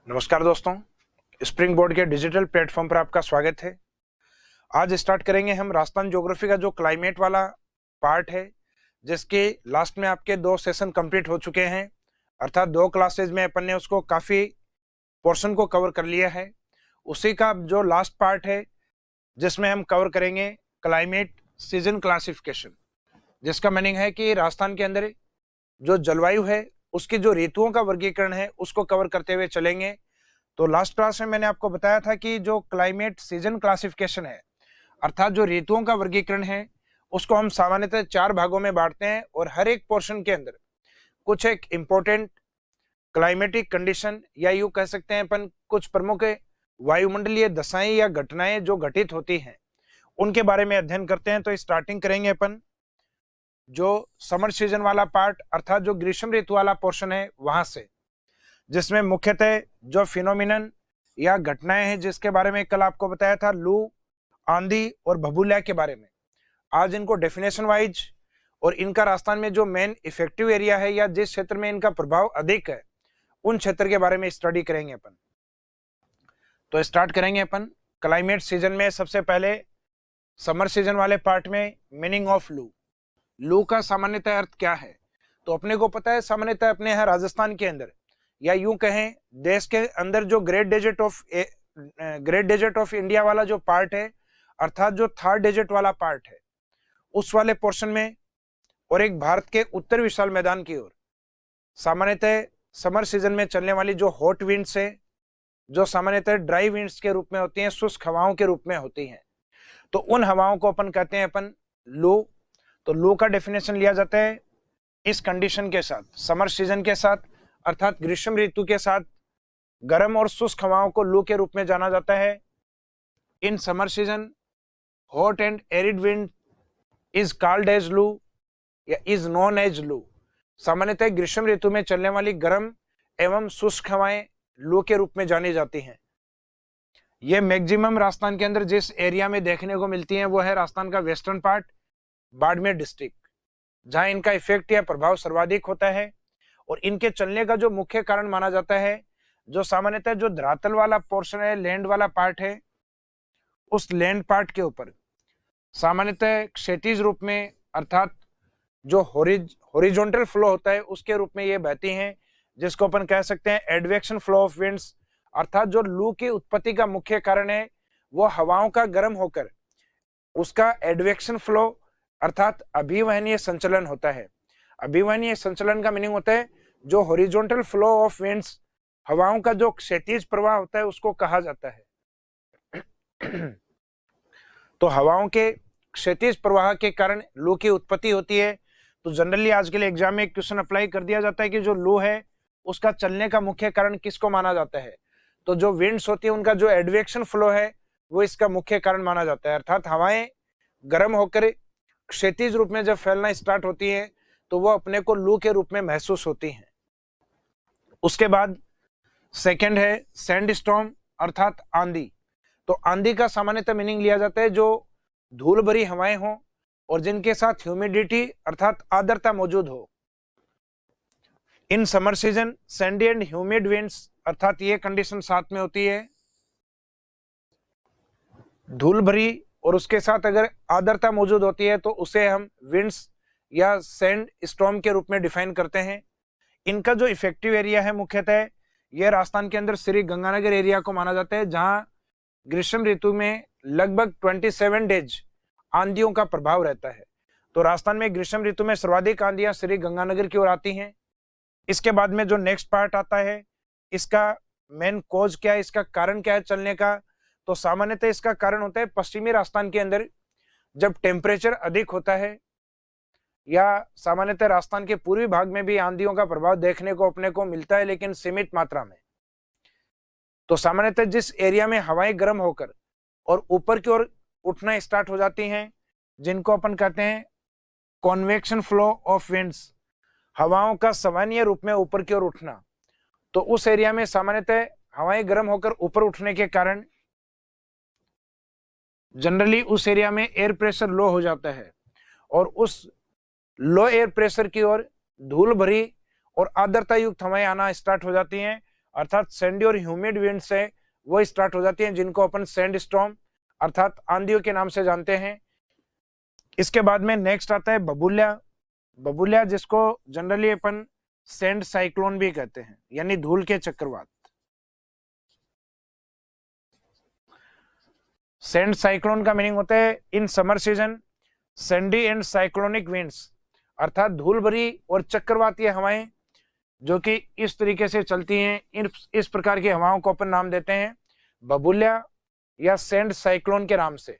नमस्कार दोस्तों, spring board के डिजिटल प्लेटफॉर्म पर आपका स्वागत है। आज स्टार्ट करेंगे हम राजस्थान ज्योग्राफी का जो क्लाइमेट वाला पार्ट है, जिसके लास्ट में आपके 2 सेशन कंप्लीट हो चुके हैं। अर्थात 2 क्लासेज में अपन ने उसको काफ़ी पोर्शन को कवर कर लिया है। उसी का जो लास्ट पार्ट है जिसमें हम कवर करेंगे क्लाइमेट सीजन क्लासिफिकेशन, जिसका मीनिंग है कि राजस्थान के अंदर जो जलवायु है उसकी जो ऋतुओं का वर्गीकरण है उसको कवर करते हुए चलेंगे। तो लास्ट क्लास में मैंने आपको बताया था कि जो क्लाइमेट सीजन क्लासिफिकेशन है, अर्थात जो ऋतुओं का वर्गीकरण है, उसको हम सामान्यतः 4 भागों में बांटते हैं और हर एक पोर्शन के अंदर कुछ एक इंपॉर्टेंट क्लाइमेटिक कंडीशन या यूं कह सकते हैं अपन कुछ प्रमुख वायुमंडलीय दशाएं या घटनाएं जो घटित होती हैं उनके बारे में अध्ययन करते हैं। तो स्टार्टिंग करेंगे अपन जो समर सीजन वाला पार्ट, अर्थात जो ग्रीष्म ऋतु वाला पोर्शन है वहां से, जिसमें मुख्यतः जो फिनोमिनन या घटनाएं हैं जिसके बारे में कल आपको बताया था, लू, आंधी और भभूलिया के बारे में। आज इनको डेफिनेशन वाइज और इनका राजस्थान में जो मेन इफेक्टिव एरिया है या जिस क्षेत्र में इनका प्रभाव अधिक है उन क्षेत्र के बारे में स्टडी करेंगे अपन। तो स्टार्ट करेंगे अपन क्लाइमेट सीजन में। सबसे पहले समर सीजन वाले पार्ट में मीनिंग ऑफ लू। लू का सामान्यतः अर्थ क्या है? तो अपने को पता है, सामान्यतः अपने यहाँ राजस्थान के अंदर या यूं कहें देश के अंदर जो ग्रेट डेजर्ट ऑफ इंडिया वाला जो पार्ट है, अर्थात जो थर्ड डेजर्ट वाला पार्ट है, उस वाले पोर्शन में और एक भारत के उत्तर विशाल मैदान की ओर सामान्यतः समर सीजन में चलने वाली जो हॉट विंड्स है, जो सामान्यतः ड्राई विंड्स के रूप में होती हैं, शुष्क हवाओं के रूप में होती हैं, तो उन हवाओं को अपन कहते हैं अपन लू। तो लू का डेफिनेशन लिया जाता है इस कंडीशन के साथ, समर सीजन के साथ, अर्थात ग्रीष्म ऋतु के साथ गर्म और शुष्क हवाओं को लू के रूप में जाना जाता है। In summer season hot and arid wind is called as loo या इज नोन एज लू। सामान्यतः ग्रीष्म ऋतु में चलने वाली गर्म एवं शुष्क हवाएं लू के रूप में जानी जाती हैं। ये मैक्सिमम राजस्थान के अंदर जिस एरिया में देखने को मिलती हैं वो है राजस्थान का वेस्टर्न पार्ट, बाड़मेर डिस्ट्रिक्ट, जहां इनका इफेक्ट या प्रभाव सर्वाधिक होता है। और इनके चलने का जो मुख्य कारण माना जाता है, जो सामान्यतः जो धरातल वाला पोर्शन है, लैंड वाला पार्ट है, उस लैंड पार्ट के ऊपर सामान्यतः क्षैतिज रूप में, अर्थात जो हॉरिजॉन्टल फ्लो होता है उसके रूप में ये बहती हैं, जिसको अपन कह सकते हैं एडवेक्शन फ्लो ऑफ विंड्स। अर्थात जो लू की उत्पत्ति का मुख्य कारण है वो हवाओं का गर्म होकर उसका एडवेक्शन फ्लो अर्थात अभिवहनीय संचलन होता है। अभिवहनीय संचलन का मीनिंग होता है जो हॉरिजॉन्टल फ्लो ऑफ विंड्स, हवाओं का जो क्षैतिज प्रवाह होता है उसको कहा जाता है। तो हवाओं के क्षैतिज प्रवाह के कारण लू की उत्पत्ति होती है। तो जनरली आज के लिए एग्जाम में एक क्वेश्चन अप्लाई कर दिया जाता है कि जो लू है उसका चलने का मुख्य कारण किसको माना जाता है? तो जो विंड्स होती है उनका जो एडवेक्शन फ्लो है वो इसका मुख्य कारण माना जाता है। अर्थात हवाएं गर्म होकर क्षैतिज रूप में जब फैलना स्टार्ट होती है तो वो अपने को लू के रूप में महसूस होती हैं। उसके बाद सेकंड है सैंड स्टॉर्म, अर्थात आंधी। तो आंधी का सामान्यतः मीनिंग लिया जाता है जो धूल भरी हवाएं हों और जिनके साथ ह्यूमिडिटी अर्थात आर्द्रता मौजूद हो। इन summer season Sandy and humid winds, अर्थात ये कंडीशन साथ में होती है, धूल भरी और उसके साथ अगर आर्द्रता मौजूद होती है तो उसे हम विंड्स या सैंड स्टॉर्म के रूप में डिफाइन करते हैं। इनका जो इफेक्टिव एरिया है मुख्यतः यह राजस्थान के अंदर श्री गंगानगर एरिया को माना जाता है, जहां ग्रीष्म ऋतु में लगभग 27 डेज आंधियों का प्रभाव रहता है। तो राजस्थान में ग्रीष्म ऋतु में सर्वाधिक आंधियां श्री गंगानगर की ओर आती हैं। इसके बाद में जो नेक्स्ट पार्ट आता है, इसका मेन कॉज क्या है, इसका कारण क्या है चलने का? तो सामान्यतः इसका कारण होता है पश्चिमी राजस्थान के अंदर जब टेम्परेचर अधिक होता है, या सामान्यतः राजस्थान के पूर्वी भाग में भी आंधियों का प्रभाव देखने को अपने को मिलता है लेकिन सीमित मात्रा में। तो सामान्यतः जिस एरिया में हवाएं गर्म होकर और ऊपर की ओर उठना स्टार्ट हो जाती हैं, जिनको अपन कहते हैं कॉन्वेक्शन फ्लो ऑफ विंड्स, हवाओं का सवानीय रूप में ऊपर की ओर उठना, तो उस एरिया में सामान्यतः हवाएं गर्म होकर ऊपर उठने के कारण जनरली उस एरिया में एयर प्रेशर लो हो जाता है और उस लो एयर प्रेशर की ओर धूल भरी और आर्द्रता युक्त हवाएं आना स्टार्ट हो जाती हैं अर्थात सैंडी और ह्यूमिड विंड्स है वो स्टार्ट हो जाती हैं, जिनको अपन सैंड स्टॉर्म अर्थात आंधियों के नाम से जानते हैं। इसके बाद में नेक्स्ट आता है बबूल्या। बबूल्या जिसको जनरली अपन सैंड साइक्लोन भी कहते हैं, यानी धूल के चक्रवात। सैंड साइक्लोन का मीनिंग होता है in summer season Sandy and cyclonic winds, अर्थात धूल भरी और चक्रवातीय हवाएं जो कि इस तरीके से चलती हैं, इस प्रकार की हवाओं को अपन नाम देते हैं बबूल्या या सैंड साइक्लोन के नाम से।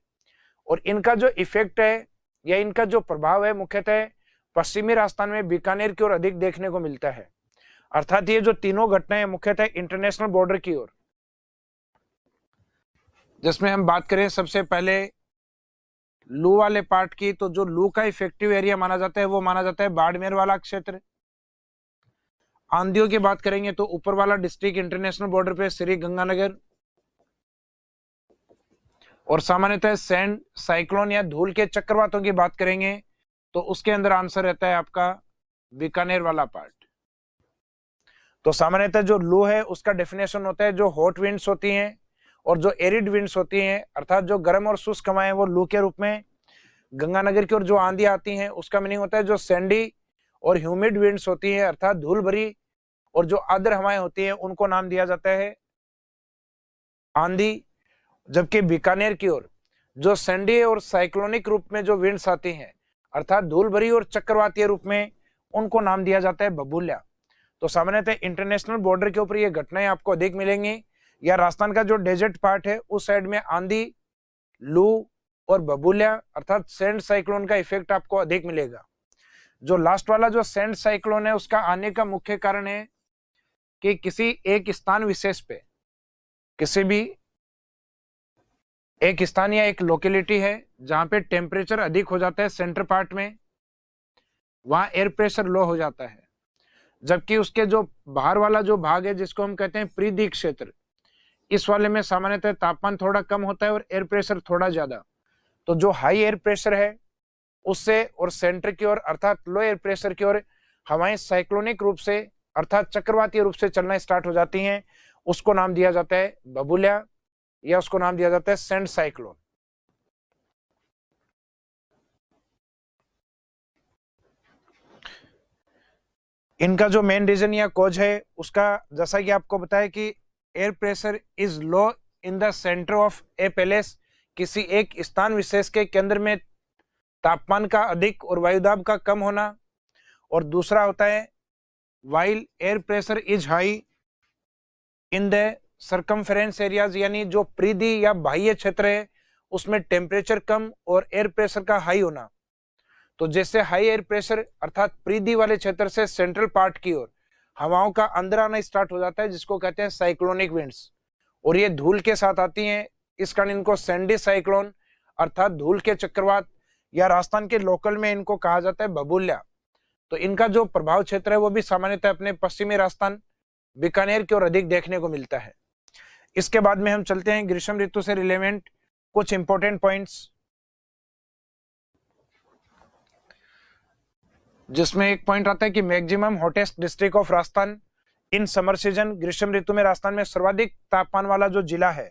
और इनका जो इफेक्ट है या इनका जो प्रभाव है मुख्यतः पश्चिमी राजस्थान में बीकानेर की ओर अधिक देखने को मिलता है। अर्थात ये जो तीनों घटनाएं मुख्यतः इंटरनेशनल बॉर्डर की ओर, जिसमें हम बात करें सबसे पहले लू वाले पार्ट की, तो जो लू का इफेक्टिव एरिया माना जाता है वो माना जाता है बाड़मेर वाला क्षेत्र। आंधियों की बात करेंगे तो ऊपर वाला डिस्ट्रिक्ट इंटरनेशनल बॉर्डर पे श्री गंगानगर। और सामान्यतः सैंड साइक्लोन या धूल के चक्रवातों की बात करेंगे तो उसके अंदर आंसर रहता है आपका बीकानेर वाला पार्ट। तो सामान्यतः जो लू है उसका डेफिनेशन होता है जो हॉट विंड्स होती हैं और जो एरिड विंड्स होती हैं, अर्थात जो गर्म और शुष्क हवाएं वो लू के रूप में। गंगानगर की ओर जो आंधी आती हैं उसका मीनिंग होता है जो सैंडी और ह्यूमिड विंड्स होती हैं, अर्थात धूल भरी और जो आर्द्र हवाएं होती हैं उनको नाम दिया जाता है आंधी। जबकि बीकानेर की ओर जो सैंडी और साइक्लोनिक रूप में जो विंड्स आती हैं, अर्थात धूल भरी और चक्रवातीय रूप में, उनको नाम दिया जाता है बबूल्या। तो सामान्यतः इंटरनेशनल बॉर्डर के ऊपर ये घटनाएं आपको अधिक मिलेंगी, या राजस्थान का जो डेजर्ट पार्ट है उस साइड में आंधी, लू और बबूल्या अर्थात सैंड साइक्लोन का इफेक्ट आपको अधिक मिलेगा। जो लास्ट वाला जो सैंड साइक्लोन है उसका आने का मुख्य कारण है कि किसी एक स्थान विशेष पे, किसी भी एक स्थान या एक लोकेलिटी है जहां पे टेम्परेचर अधिक हो जाता है सेंटर पार्ट में, वहां एयर प्रेशर लो हो जाता है, जबकि उसके जो बाहर वाला जो भाग है जिसको हम कहते हैं परिधि क्षेत्र, इस वाले में सामान्यतः तापमान थोड़ा कम होता है और एयर प्रेशर थोड़ा ज्यादा। तो जो हाई एयर प्रेशर है उससे और सेंटर की ओर अर्थात लो एयर प्रेशर की ओर हवाएं साइक्लोनिक रूप से अर्थात चक्रवातीय रूप से चलना स्टार्ट हो जाती हैं, उसको नाम दिया जाता है बबूल्या या उसको नाम दिया जाता है सैंड साइक्लोन। इनका जो मेन रीजन या कॉज है उसका जैसा कि आपको बताया कि air pressure is low in the centre of A palace, किसी एक स्थान विशेष के केंद्र में तापमान का अधिक और वायुदाब का कम होना। और दूसरा होता है while air pressure is high in the circumference areas, यानी जो परिधि या बाह्य क्षेत्र है उसमें टेम्परेचर कम और एयर प्रेशर का हाई होना। तो जैसे हाई एयर प्रेशर अर्थात परिधि वाले क्षेत्र से सेंट्रल पार्ट की ओर हवाओं का अंदर आना स्टार्ट हो जाता है जिसको कहते हैं साइक्लोनिक विंड्स, और ये धूल के साथ आती हैं, इस कारण इनको सैंडी साइक्लोन अर्थात धूल के चक्रवात या राजस्थान के लोकल में इनको कहा जाता है बबूल्या। तो इनका जो प्रभाव क्षेत्र है वो भी सामान्यतः अपने पश्चिमी राजस्थान बीकानेर की ओर अधिक देखने को मिलता है। इसके बाद में हम चलते हैं ग्रीष्म ऋतु से रिलेवेंट कुछ इंपॉर्टेंट पॉइंट्स, जिसमें एक पॉइंट आता है कि maximum hottest district of Rajasthan in summer season. ग्रीष्म ऋतु में राजस्थान में सर्वाधिक तापमान वाला जो जिला है,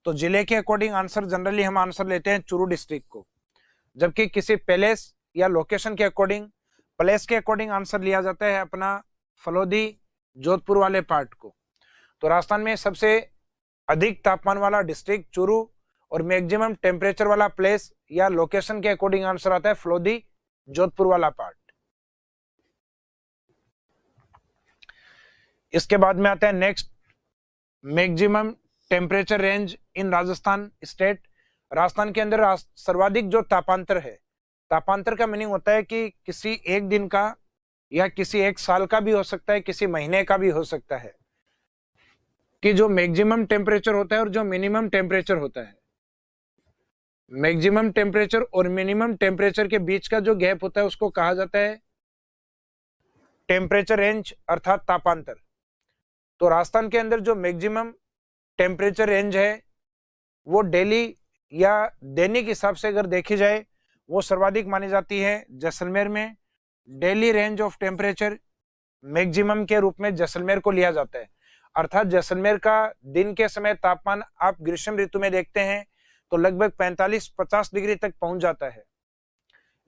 तो जिले के अकॉर्डिंग आंसर जनरली हम आंसर लेते हैं चूरू डिस्ट्रिक्ट को, जबकि किसी पैलेस या लोकेशन के अकॉर्डिंग प्लेस के अकॉर्डिंग आंसर लिया जाता है अपना फलोदी जोधपुर वाले पार्ट को। तो राजस्थान में सबसे अधिक तापमान वाला डिस्ट्रिक्ट चूरू और मैक्सिमम टेम्परेचर वाला प्लेस या लोकेशन के अकॉर्डिंग आंसर आता है फलोदी जोधपुर वाला पार्ट। इसके बाद में आता है नेक्स्ट मैक्सिमम टेम्परेचर रेंज इन राजस्थान स्टेट। राजस्थान के अंदर सर्वाधिक जो तापांतर है, तापांतर का मीनिंग होता है कि किसी एक दिन का या किसी एक साल का भी हो सकता है, किसी महीने का भी हो सकता है, कि जो मैक्सिमम टेम्परेचर होता है और जो मिनिमम टेम्परेचर होता है, मैक्सिमम टेम्परेचर और मिनिमम टेम्परेचर के बीच का जो गैप होता है उसको कहा जाता है टेम्परेचर रेंज अर्थात तापांतर। तो राजस्थान के अंदर जो मैक्सिमम टेम्परेचर रेंज है वो डेली या दैनिक हिसाब से अगर देखी जाए वो सर्वाधिक मानी जाती है जैसलमेर में। Daily range of temperature maximum के रूप में जैसलमेर को लिया जाता है। अर्थात जैसलमेर का दिन के समय तापमान आप ग्रीष्म ऋतु में देखते हैं तो लगभग 45-50 डिग्री तक पहुंच जाता है,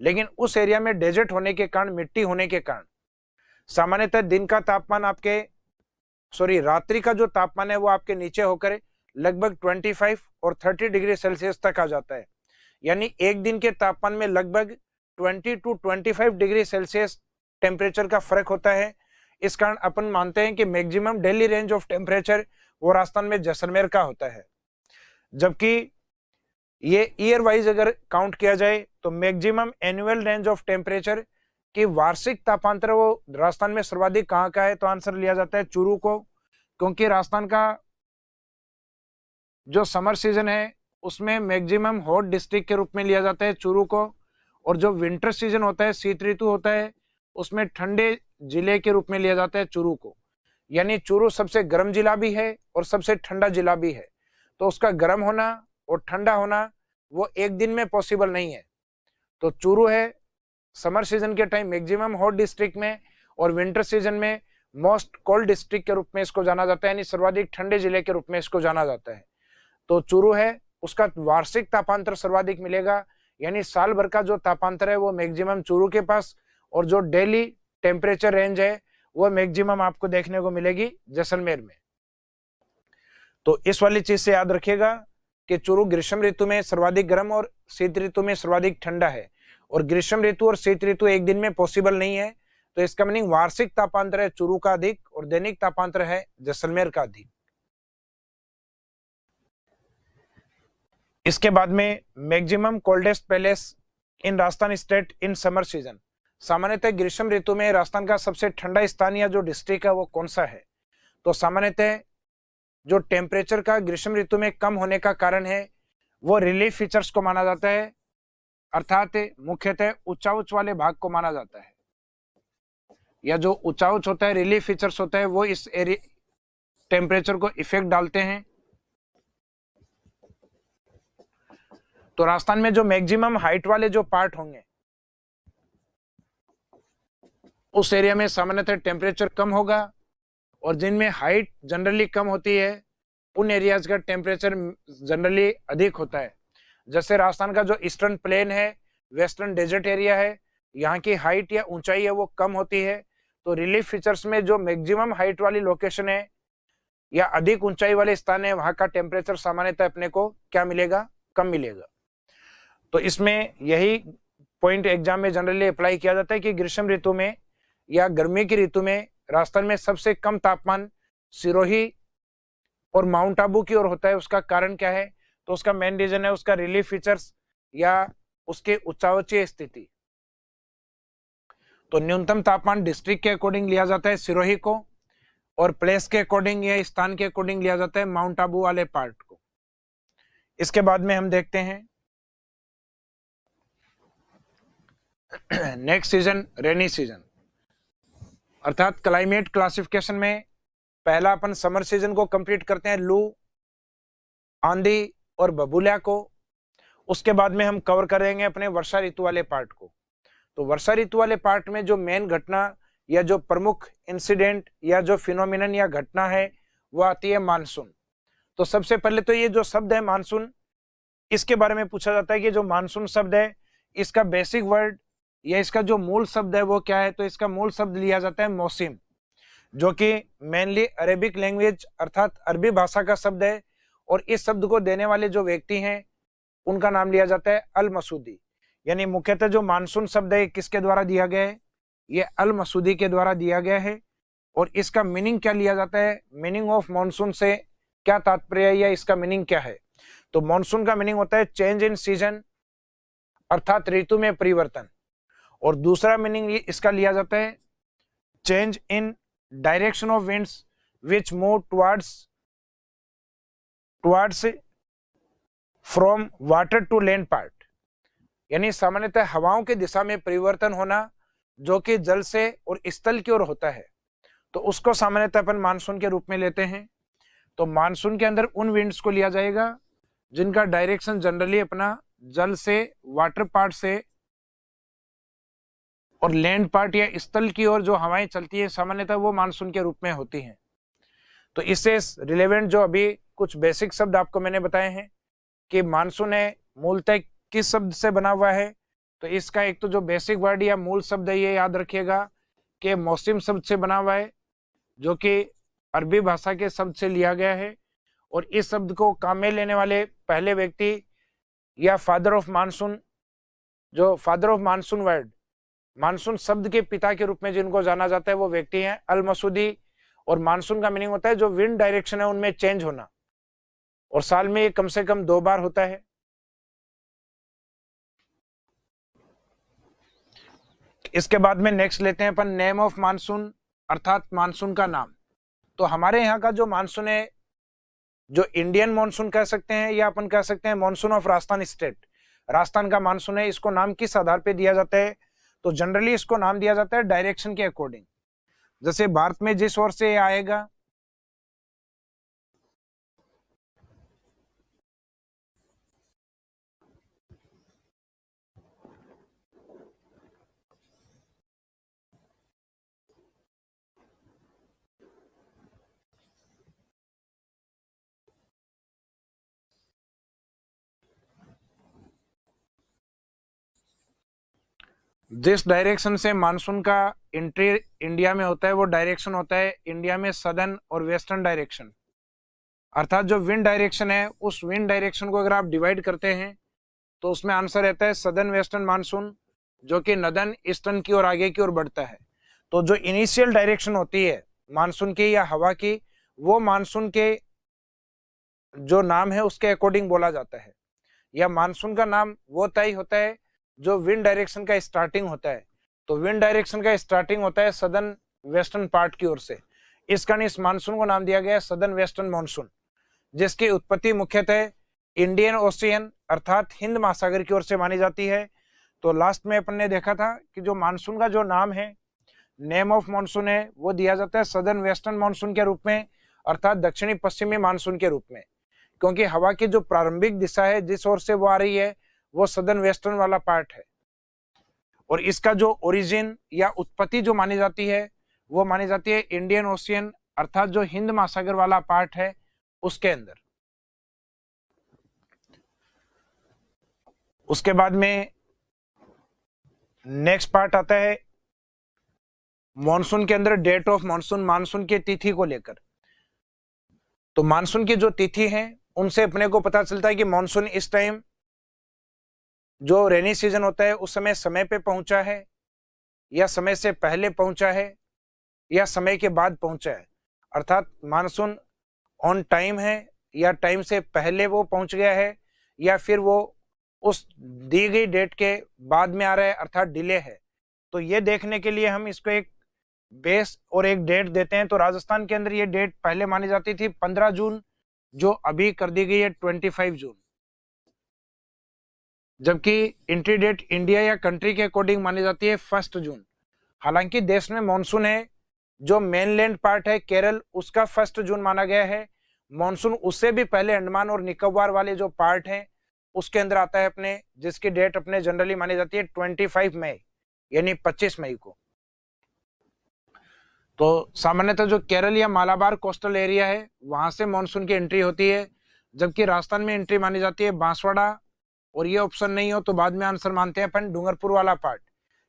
लेकिन उस एरिया में डेजर्ट होने के कारण, मिट्टी होने के कारण सामान्यतः दिन का तापमान रात्रि का जो तापमान है वो आपके नीचे होकर लगभग 25 और 30 डिग्री सेल्सियस तक आ जाता है। यानी एक दिन के तापमान में लगभग 20 to 25 डिग्री सेल्सियस टेम्परेचर का फर्क होता है। इस कारण अपन मानते हैं कि maximum daily range of temperature वो राजस्थान में जैसलमेर का होता है। जबकि ये ईयर वाइज अगर काउंट किया जाए तो maximum annual range of temperature की वार्षिक तापांतर वो राजस्थान में सर्वाधिक कहाँ का है, तो आंसर लिया जाता है चूरू को, क्योंकि राजस्थान का जो समर सीजन है उसमें मैक्सिमम हॉट डिस्ट्रिक्ट के रूप में लिया जाता है चूरू को, और जो विंटर सीजन होता है, शीत ऋतु होता है, उसमें ठंडे जिले के रूप में लिया जाता है चूरू को। यानी चूरू सबसे गर्म जिला भी है और सबसे ठंडा जिला भी है, तो उसका गर्म होना और ठंडा होना वो एक दिन में पॉसिबल नहीं है। तो चूरू है समर सीजन के टाइम मैक्सिमम हॉट डिस्ट्रिक्ट में, और विंटर सीजन में मोस्ट कोल्ड डिस्ट्रिक्ट के रूप में इसको जाना जाता है, यानी सर्वाधिक ठंडे जिले के रूप में इसको जाना जाता है। तो चूरू है, उसका वार्षिक तापांतर सर्वाधिक मिलेगा, यानी साल भर का जो तापांतर है वो मैक्सिमम चूरू के पास, और जो डेली टेम्परेचर रेंज है वो मैक्सिमम आपको देखने को मिलेगी जैसलमेर में। तो इस वाली चीज से याद रखिएगा कि चूरू ग्रीष्म ऋतु में सर्वाधिक गर्म और शीत ऋतु में सर्वाधिक ठंडा है, और ग्रीष्म ऋतु और शीत ऋतु एक दिन में पॉसिबल नहीं है। तो इसका मीनिंग वार्षिक तापांतर है चूरू का अधिक और दैनिक तापांतर है जैसलमेर का अधिक। इसके बाद में maximum coldest place in Rajasthan state in summer season. सामान्यतः ग्रीष्म ऋतु में राजस्थान का सबसे ठंडा स्थान या जो डिस्ट्रिक्ट है वो कौन सा है, तो सामान्यतः जो टेम्परेचर का ग्रीष्म ऋतु में कम होने का कारण है वो रिलीफ फीचर्स को माना जाता है, अर्थात मुख्यतः ऊंचा उच्च वाले भाग को माना जाता है, या जो ऊंचा उच्च होता है, रिलीफ फीचर्स होता है, वो इस एरिया टेम्परेचर को इफेक्ट डालते हैं। तो राजस्थान में जो मैक्सिमम हाइट वाले जो पार्ट होंगे उस एरिया में सामान्यतः टेम्परेचर कम होगा, और जिनमें हाइट जनरली कम होती है उन एरियाज का टेम्परेचर जनरली अधिक होता है। जैसे राजस्थान का जो ईस्टर्न प्लेन है, वेस्टर्न डेजर्ट एरिया है, यहाँ की हाइट या ऊंचाई है वो कम होती है। तो रिलीफ फीचर्स में जो मैक्सिमम हाइट वाली लोकेशन है या अधिक ऊंचाई वाले स्थान है, वहां का टेम्परेचर सामान्यतः अपने को क्या मिलेगा, कम मिलेगा। तो इसमें यही पॉइंट एग्जाम में जनरली अप्लाई किया जाता है कि ग्रीष्म ऋतु में या गर्मी की ऋतु में राजस्थान में सबसे कम तापमान सिरोही और माउंट आबू की ओर होता है। उसका कारण क्या है, तो उसका मेन रीजन है उसका रिलीफ फीचर्स या उसके उच्चावचीय स्थिति। तो न्यूनतम तापमान डिस्ट्रिक्ट के अकॉर्डिंग लिया जाता है सिरोही को, और प्लेस के अकॉर्डिंग या स्थान के अकॉर्डिंग लिया जाता है माउंट आबू वाले पार्ट को। इसके बाद में हम देखते हैं नेक्स्ट सीजन, रेनी सीजन। अर्थात क्लाइमेट क्लासिफिकेशन में पहला अपन समर सीजन को कंप्लीट करते हैं, लू, आंधी और बबूलिया को। उसके बाद में हम कवर करेंगे अपने वर्षा ऋतु वाले पार्ट को। तो वर्षा ऋतु वाले पार्ट में जो मेन घटना या जो प्रमुख इंसिडेंट या जो फिनोमिनन या घटना है वो आती है मानसून। तो सबसे पहले तो ये जो शब्द है मानसून, इसके बारे में पूछा जाता है कि जो मानसून शब्द है इसका बेसिक वर्ड या इसका जो मूल शब्द है वो क्या है, तो इसका मूल शब्द लिया जाता है मौसम, जो कि मेनली अरेबिक लैंग्वेज अर्थात अरबी भाषा का शब्द है, और इस शब्द को देने वाले जो व्यक्ति हैं उनका नाम लिया जाता है अल मसूदी। यानी मुख्यतः जो मानसून शब्द है किसके द्वारा दिया गया है, ये अल मसूदी के द्वारा दिया गया है। और इसका मीनिंग क्या लिया जाता है, मीनिंग ऑफ मानसून से क्या तात्पर्य है या इसका मीनिंग क्या है, तो मानसून का मीनिंग होता है चेंज इन सीजन अर्थात ऋतु में परिवर्तन, और दूसरा मीनिंग इसका लिया जाता है change in direction of winds which move towards from water to land part. यानी सामान्यतः हवाओं की दिशा में परिवर्तन होना जो कि जल से और स्थल की ओर होता है, तो उसको सामान्यतः अपन मानसून के रूप में लेते हैं। तो मानसून के अंदर उन विंड्स को लिया जाएगा जिनका डायरेक्शन जनरली अपना जल से, वाटर पार्ट से और लैंड पार्ट या स्थल की ओर जो हवाएं चलती है सामान्यतः वो मानसून के रूप में होती हैं। तो इससे रिलेवेंट जो अभी कुछ बेसिक शब्द आपको मैंने बताए हैं कि मानसून है मूलतः किस शब्द से बना हुआ है, तो इसका एक तो जो बेसिक वर्ड या मूल शब्द है ये याद रखिएगा कि मौसम शब्द से बना हुआ है, जो कि अरबी भाषा के शब्द से लिया गया है। और इस शब्द को काम में लेने वाले पहले व्यक्ति या फादर ऑफ मानसून, जो father of monsoon word, monsoon शब्द के पिता के रूप में जिनको जाना जाता है, वो व्यक्ति हैं अल मसूदी। और मानसून का मीनिंग होता है जो विंड डायरेक्शन है उनमें चेंज होना, और साल में ये कम से कम 2 बार होता है। इसके बाद में नेक्स्ट लेते हैं अपन नेम ऑफ मानसून, अर्थात मानसून का नाम। तो हमारे यहाँ का जो मानसून है, जो इंडियन मानसून कह सकते हैं या अपन कह सकते हैं monsoon of Rajasthan state, Rajasthan का मानसून है, इसको नाम किस आधार पे दिया जाता है? तो जनरली इसको नाम दिया जाता है डायरेक्शन के अकॉर्डिंग। जैसे भारत में जिस ओर से आएगा, जिस डायरेक्शन से मानसून का एंट्री इंडिया में होता है वो डायरेक्शन होता है इंडिया में सदर्न और वेस्टर्न डायरेक्शन। अर्थात जो विंड डायरेक्शन है, उस विंड डायरेक्शन को अगर आप डिवाइड करते हैं तो उसमें आंसर रहता है सदर्न वेस्टर्न मानसून, जो कि नदर्न ईस्टर्न की ओर आगे की ओर बढ़ता है। तो जो इनिशियल डायरेक्शन होती है मानसून की या हवा की, वो मानसून के जो नाम है उसके अकॉर्डिंग बोला जाता है, या मानसून का नाम वो तय होता है जो विंड डायरेक्शन का स्टार्टिंग होता है। तो विंड डायरेक्शन का स्टार्टिंग होता है सदर्न वेस्टर्न पार्ट की ओर से, इस कारण इस मानसून को नाम दिया गया है सदर्न वेस्टर्न मानसून, जिसकी उत्पत्ति मुख्यतः इंडियन ओशियन अर्थात हिंद महासागर की ओर से मानी जाती है। तो लास्ट में अपन ने देखा था कि जो मानसून का जो नाम है, नेम ऑफ मानसून है, वो दिया जाता है सदर्न वेस्टर्न मानसून के रूप में, अर्थात दक्षिणी पश्चिमी मानसून के रूप में, क्योंकि हवा की जो प्रारंभिक दिशा है जिस ओर से वो आ रही है वो सदर्न वेस्टर्न वाला पार्ट है। और इसका जो ओरिजिन या उत्पत्ति जो मानी जाती है वो मानी जाती है इंडियन ओशियन अर्थात जो हिंद महासागर वाला पार्ट है उसके अंदर। उसके बाद में नेक्स्ट पार्ट आता है मॉनसून के अंदर डेट ऑफ मॉनसून, मानसून की तिथि को लेकर। तो मानसून की जो तिथि है उनसे अपने को पता चलता है कि मॉनसून इस टाइम जो रेनी सीजन होता है उस समय पे पहुंचा है, या समय से पहले पहुंचा है, या समय के बाद पहुंचा है। अर्थात मानसून ऑन टाइम है या टाइम से पहले वो पहुंच गया है, या फिर वो उस दी गई डेट के बाद में आ रहा है अर्थात डिले है। तो ये देखने के लिए हम इसको एक बेस और एक डेट देते हैं। तो राजस्थान के अंदर ये डेट पहले मानी जाती थी 15 जून, जो अभी कर दी गई है 25 जून, जबकि एंट्री डेट इंडिया या कंट्री के अकॉर्डिंग मानी जाती है 1 जून। हालांकि देश में मॉनसून है, जो मेनलैंड पार्ट है केरल, उसका 1 जून माना गया है। मॉनसून उससे भी पहले अंडमान और निकोबार वाले जो पार्ट हैं उसके अंदर आता है अपने, जिसकी डेट अपने जनरली मानी जाती है 25 मई यानी 25 मई को। तो सामान्यतः जो केरल या मालाबार कोस्टल एरिया है वहां से मॉनसून की एंट्री होती है, जबकि राजस्थान में एंट्री मानी जाती है बांसवाड़ा, और ये ऑप्शन नहीं हो तो बाद में आंसर मानते हैं अपन डूंगरपुर वाला पार्ट,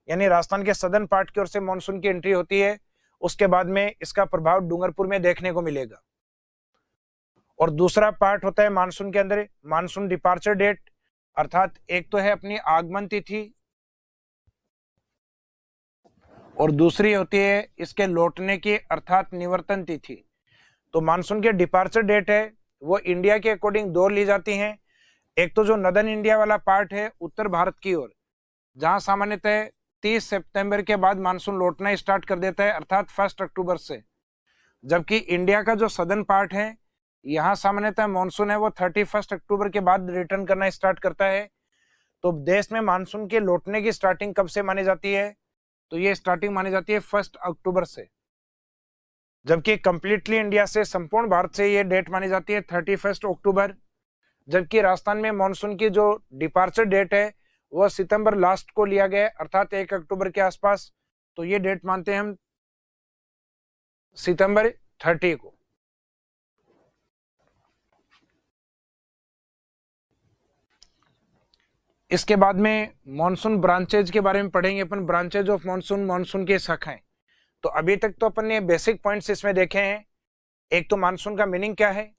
यानी राजस्थान के सदर्न पार्ट की ओर से मॉनसून की एंट्री होती है। उसके बाद में इसका प्रभाव डूंगरपुर में देखने को मिलेगा। और दूसरा पार्ट होता है मानसून के अंदर मानसून डिपार्चर डेट, अर्थात एक तो है अपनी आगमन तिथि और दूसरी होती है इसके लौटने की अर्थात निवर्तन तिथि। तो मानसून के डिपार्चर डेट है वो इंडिया के अकॉर्डिंग 2 ली जाती हैं। एक तो जो नदर्न इंडिया वाला पार्ट है उत्तर भारत की ओर, जहां सामान्यतः 30 सितंबर के बाद मानसून लौटना स्टार्ट कर देता है अर्थात 1 अक्टूबर से, जबकि इंडिया का जो सदर्न पार्ट है यहाँ सामान्यतः मानसून है वो 31 अक्टूबर के बाद रिटर्न करना स्टार्ट करता है। तो देश में मानसून के लौटने की स्टार्टिंग कब से मानी जाती है? तो ये स्टार्टिंग मानी जाती है 1 अक्टूबर से, जबकि कंप्लीटली इंडिया से, संपूर्ण भारत से ये डेट मानी जाती है 31 अक्टूबर। जबकि राजस्थान में मानसून की जो डिपार्चर डेट है वह सितंबर लास्ट को लिया गया अर्थात 1 अक्टूबर के आसपास। तो ये डेट मानते हैं हम सितंबर 30 को। इसके बाद में मॉनसून ब्रांचेज के बारे में पढ़ेंगे अपन, ब्रांचेज ऑफ मॉनसून, मॉनसून की शाखाएं। तो अभी तक तो अपन ने बेसिक पॉइंट्स इसमें देखे हैं। एक तो मानसून का मीनिंग क्या है,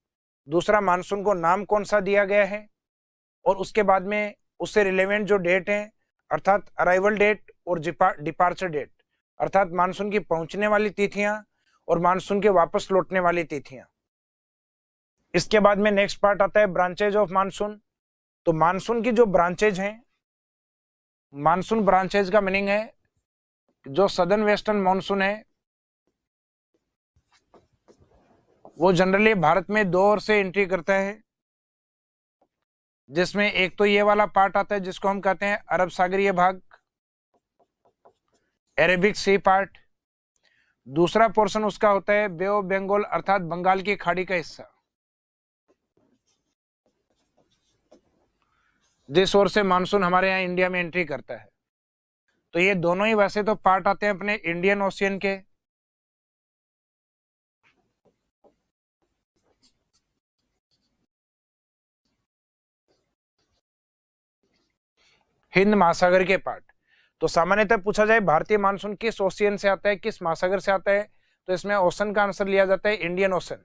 दूसरा मानसून को नाम कौन सा दिया गया है, और उसके बाद में उससे रिलेवेंट जो डेट है अर्थात अराइवल डेट और डिपार्चर डेट, अर्थात मानसून की पहुंचने वाली तिथियां और मानसून के वापस लौटने वाली तिथियां। इसके बाद में नेक्स्ट पार्ट आता है ब्रांचेज ऑफ मानसून। तो मानसून की जो ब्रांचेज हैं, मानसून ब्रांचेज का मीनिंग है जो सदर्न वेस्टर्न मानसून है वो जनरली भारत में 2 ओर से एंट्री करता है, जिसमें एक तो ये वाला पार्ट आता है जिसको हम कहते हैं अरब सागरीय भाग, अरेबिक सी पार्ट। दूसरा पोर्शन उसका होता है बे ऑफ बंगाल अर्थात बंगाल की खाड़ी का हिस्सा, जिस ओर से मानसून हमारे यहाँ इंडिया में एंट्री करता है। तो ये दोनों ही वैसे तो पार्ट आते हैं अपने इंडियन ओशियन के। हिंद महासागर के पार्ट। तो सामान्यतः पूछा जाए भारतीय मानसून किस ओशियन से आता है, किस महासागर से आता है, तो इसमें ओशन का आंसर लिया जाता है इंडियन ओशन।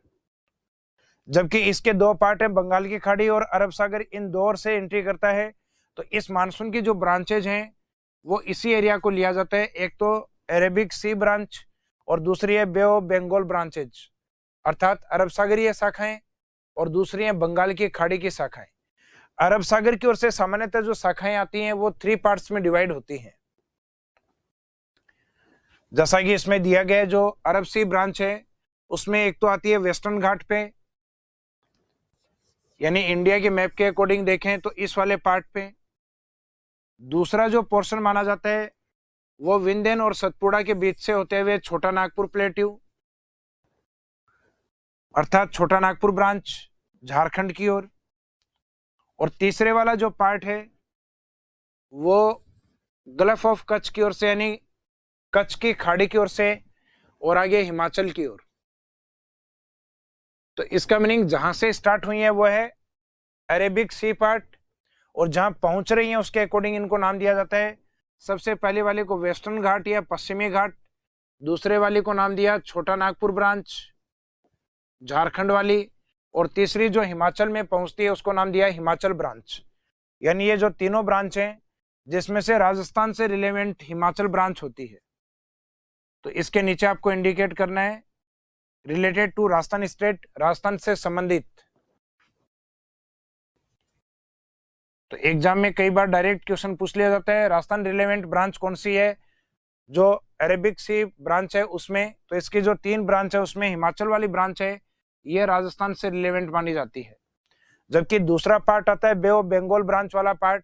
जबकि इसके 2 पार्ट है, बंगाल की खाड़ी और अरब सागर, इन 2 ओर से एंट्री करता है। तो इस मानसून की जो ब्रांचेज हैं वो इसी एरिया को लिया जाता है। एक तो अरेबिक सी ब्रांच और दूसरी है बे ऑफ बंगाल ब्रांचेज अर्थात अरब सागरीय शाखाएं, और दूसरी है बंगाल की खाड़ी की शाखाएं। अरब सागर की ओर से सामान्यतः जो शाखाएं आती हैं वो 3 पार्ट्स में डिवाइड होती हैं। जैसा कि इसमें दिया गया जो अरब सी ब्रांच है उसमें एक तो आती है वेस्टर्न घाट पे, यानी इंडिया के मैप के अकॉर्डिंग देखें तो इस वाले पार्ट पे। दूसरा जो पोर्शन माना जाता है वो विंध्यन और सतपुड़ा के बीच से होते हुए छोटा नागपुर प्लेट्यू अर्थात छोटा नागपुर ब्रांच झारखंड की ओर। और तीसरे वाला जो पार्ट है वो गल्फ ऑफ कच्छ की ओर से, यानी कच्छ की खाड़ी की ओर से और आगे हिमाचल की ओर। तो इसका मीनिंग जहां से स्टार्ट हुई है वो है अरेबिक सी पार्ट, और जहां पहुंच रही है उसके अकॉर्डिंग इनको नाम दिया जाता है। सबसे पहले वाले को वेस्टर्न घाट या पश्चिमी घाट, दूसरे वाले को नाम दिया छोटा नागपुर ब्रांच झारखंड वाली, और तीसरी जो हिमाचल में पहुंचती है उसको नाम दिया हिमाचल ब्रांच। यानी ये जो तीनों ब्रांच हैं जिसमें से राजस्थान से रिलेवेंट हिमाचल ब्रांच होती है। तो इसके नीचे आपको इंडिकेट करना है related to Rajasthan state, Rajasthan से संबंधित। तो एग्जाम में कई बार डायरेक्ट क्वेश्चन पूछ लिया जाता है राजस्थान रिलेवेंट ब्रांच कौन सी है, जो अरेबिक सी ब्रांच है उसमें। तो इसकी जो 3 ब्रांच है उसमें हिमाचल वाली ब्रांच है ये राजस्थान से रिलेवेंट मानी जाती है। जबकि दूसरा पार्ट आता है बे ऑफ बंगाल ब्रांच वाला पार्ट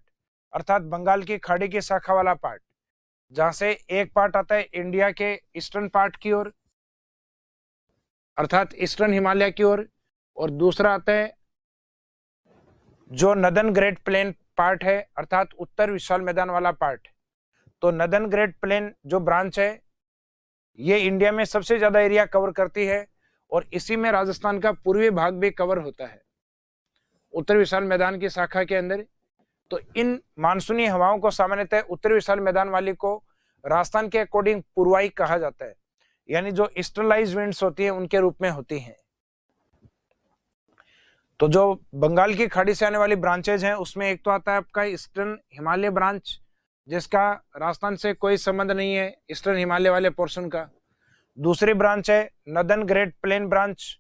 अर्थात बंगाल की खाड़ी की शाखा वाला पार्ट, जहां से एक पार्ट आता है इंडिया के ईस्टर्न पार्ट की ओर अर्थात ईस्टर्न हिमालय की ओर, और दूसरा आता है जो नदन ग्रेट प्लेन पार्ट है अर्थात उत्तर विशाल मैदान वाला पार्ट। तो नदन ग्रेट प्लेन जो ब्रांच है ये इंडिया में सबसे ज्यादा एरिया कवर करती है, और इसी में राजस्थान का पूर्वी भाग भी कवर होता है उत्तर विशाल मैदान की शाखा के अंदर। तो इन मानसूनी हवाओं को सामान्यतः उत्तर विशाल मैदान वाली को राजस्थान के अकॉर्डिंग पूर्वाई कहा जाता है, यानी जो ईस्टर्नलाइज विंड्स होती है उनके रूप में होती हैं। तो जो बंगाल की खाड़ी से आने वाली ब्रांचेज हैं उसमें एक तो आता है आपका ईस्टर्न हिमालय ब्रांच, जिसका राजस्थान से कोई संबंध नहीं है ईस्टर्न हिमालय वाले पोर्शन का। दूसरी ब्रांच है नदन ग्रेट प्लेन ब्रांच,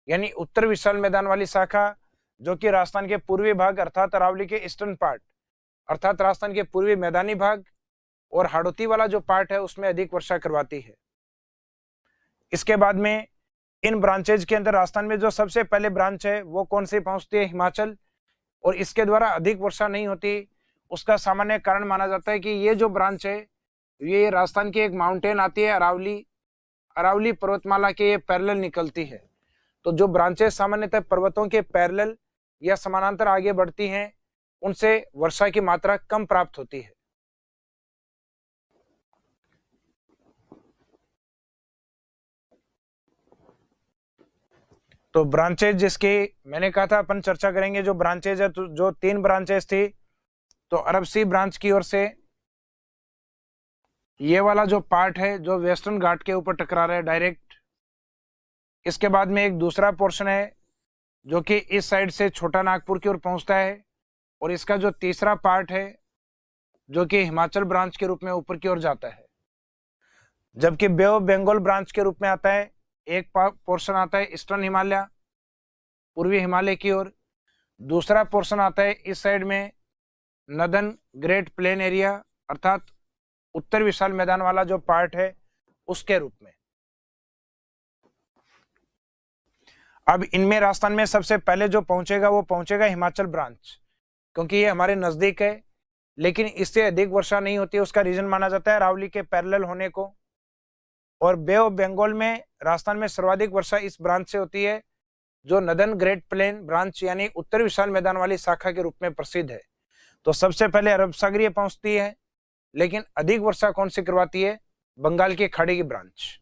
यानी उत्तर विशाल मैदान वाली शाखा, जो कि राजस्थान के पूर्वी भाग अर्थात अरावली के ईस्टर्न पार्ट अर्थात राजस्थान के पूर्वी मैदानी भाग और हाड़ौती वाला जो पार्ट है उसमें अधिक वर्षा करवाती है। इसके बाद में इन ब्रांचेज के अंदर राजस्थान में जो सबसे पहले ब्रांच है वो कौन सी पहुंचती है, हिमाचल, और इसके द्वारा अधिक वर्षा नहीं होती। उसका सामान्य कारण माना जाता है कि ये जो ब्रांच है ये राजस्थान की एक माउंटेन आती है अरावली पर्वतमाला के ये पैरेलल निकलती है। तो जो ब्रांचेस सामान्यतः पर्वतों के पैरेलल या समानांतर आगे बढ़ती हैं उनसे वर्षा की मात्रा कम प्राप्त होती है। तो ब्रांचेज जिसकी मैंने कहा था अपन चर्चा करेंगे, जो ब्रांचेज है तो जो 3 ब्रांचेज थी तो अरब सी ब्रांच की ओर से ये वाला जो पार्ट है जो वेस्टर्न घाट के ऊपर टकरा रहा है डायरेक्ट। इसके बाद में एक दूसरा पोर्शन है जो कि इस साइड से छोटा नागपुर की ओर पहुंचता है, और इसका जो तीसरा पार्ट है जो कि हिमाचल ब्रांच के रूप में ऊपर की ओर जाता है। जबकि बे ऑफ बंगाल ब्रांच के रूप में आता है, एक पोर्शन आता है ईस्टर्न हिमालय, पूर्वी हिमालय की ओर, दूसरा पोर्शन आता है इस साइड में नदन ग्रेट प्लेन एरिया अर्थात उत्तर विशाल मैदान वाला जो पार्ट है उसके रूप में। अब इनमें राजस्थान में सबसे पहले जो पहुंचेगा वो पहुंचेगा हिमाचल ब्रांच, क्योंकि ये हमारे नजदीक है, लेकिन इससे अधिक वर्षा नहीं होती है। उसका रीजन माना जाता है अरावली के पैरेलल होने को। और बे ऑफ बंगाल में राजस्थान में सर्वाधिक वर्षा इस ब्रांच से होती है जो नदन ग्रेट प्लेन ब्रांच यानी उत्तर विशाल मैदान वाली शाखा के रूप में प्रसिद्ध है। तो सबसे पहले अरब सागरीय पहुंचती है, लेकिन अधिक वर्षा कौन सी करवाती है? बंगाल की खाड़ी की ब्रांच।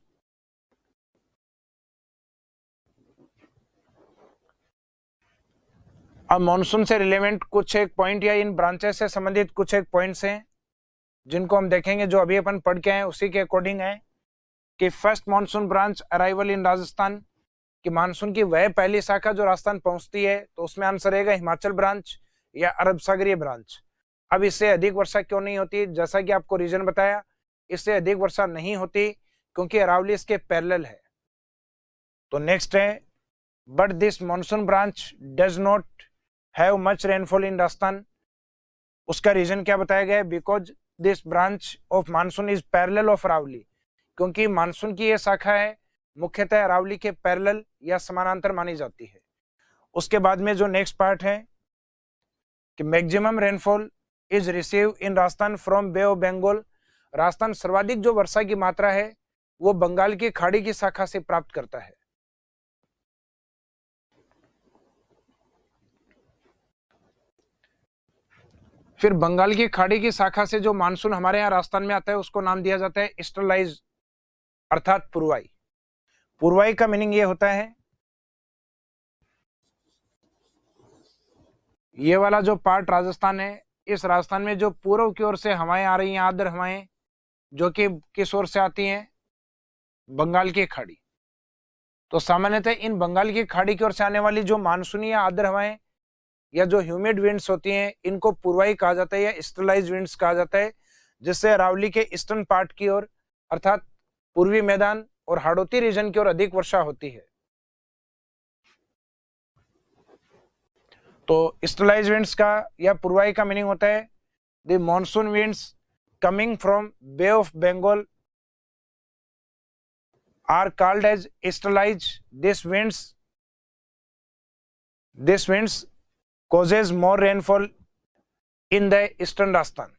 अब मॉनसून से रिलेवेंट कुछ एक पॉइंट या इन ब्रांचेस से संबंधित कुछ एक पॉइंट्स हैं जिनको हम देखेंगे, जो अभी अपन पढ़ के आए उसी के अकॉर्डिंग है कि फर्स्ट मॉनसून ब्रांच अराइवल इन राजस्थान, कि मानसून की वह पहली शाखा जो राजस्थान पहुंचती है, तो उसमें आंसर रहेगा हिमाचल ब्रांच या अरब सागरीय ब्रांच। अब इससे अधिक वर्षा क्यों नहीं होती? जैसा कि आपको रीजन बताया, इससे अधिक वर्षा नहीं होती क्योंकि अरावली इसके पैरेलल है। तो नेक्स्ट है, but this monsoon branch does not have much rainfall in Rajasthan. उसका रीजन क्या बताया गया है? Because this branch of monsoon is parallel of Aravalli, क्योंकि मानसून की यह शाखा है मुख्यतः अरावली के पैरेलल या समानांतर मानी जाती है। उसके बाद में जो नेक्स्ट पार्ट है कि maximum rainfall is receive in Rajasthan from bay of Bengal. Rajasthan सर्वाधिक जो वर्षा की मात्रा है वो बंगाल की खाड़ी की शाखा से प्राप्त करता है। फिर बंगाल की खाड़ी की शाखा से जो मानसून हमारे यहाँ राजस्थान में आता है उसको नाम दिया जाता है ईस्टर्लाइज अर्थात पूर्वाई। पूर्वाई का मीनिंग ये होता है, ये वाला जो पार्ट राजस्थान है, इस राजस्थान में जो पूर्व की ओर से हवाएं आ रही हैं, आर्द्र हवाएं, जो कि किस ओर से आती हैं? बंगाल की खाड़ी। तो सामान्यतः इन बंगाल की खाड़ी की ओर से आने वाली जो मानसूनी या आर्द्र हवाएं या जो ह्यूमिड विंड्स होती हैं, इनको पूर्वाई कहा जाता है या ईस्टर्लाइज विंड्स कहा जाता है, जिससे अरावली के ईस्टर्न पार्ट की ओर अर्थात पूर्वी मैदान और हाड़ौती रीजन की ओर अधिक वर्षा होती है। तो ईस्टर्लाइज विंड्स का या पूर्वाई का मीनिंग होता है the monsoon winds coming from bay of Bengal are called as easterlies. This winds causes more rainfall in the eastern Rajasthan.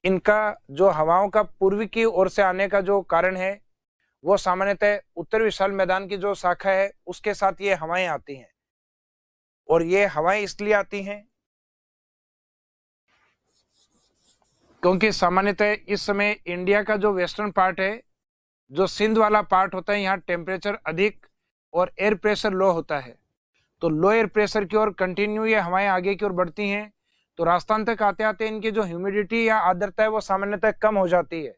इनका जो हवाओं का पूर्वी की ओर से आने का जो कारण है वो सामान्यतः उत्तर विशाल मैदान की जो शाखा है उसके साथ ये हवाएं आती हैं। और ये हवाएं इसलिए आती हैं क्योंकि सामान्यतः इस समय इंडिया का जो वेस्टर्न पार्ट है, जो सिंध वाला पार्ट होता है, यहाँ टेम्परेचर अधिक और एयर प्रेशर लो होता है। तो लो एयर प्रेशर की ओर कंटिन्यू ये हवाएं आगे की ओर बढ़ती हैं, तो राजस्थान तक आते आते इनकी जो ह्यूमिडिटी या आर्द्रता है वो सामान्यतः कम हो जाती है।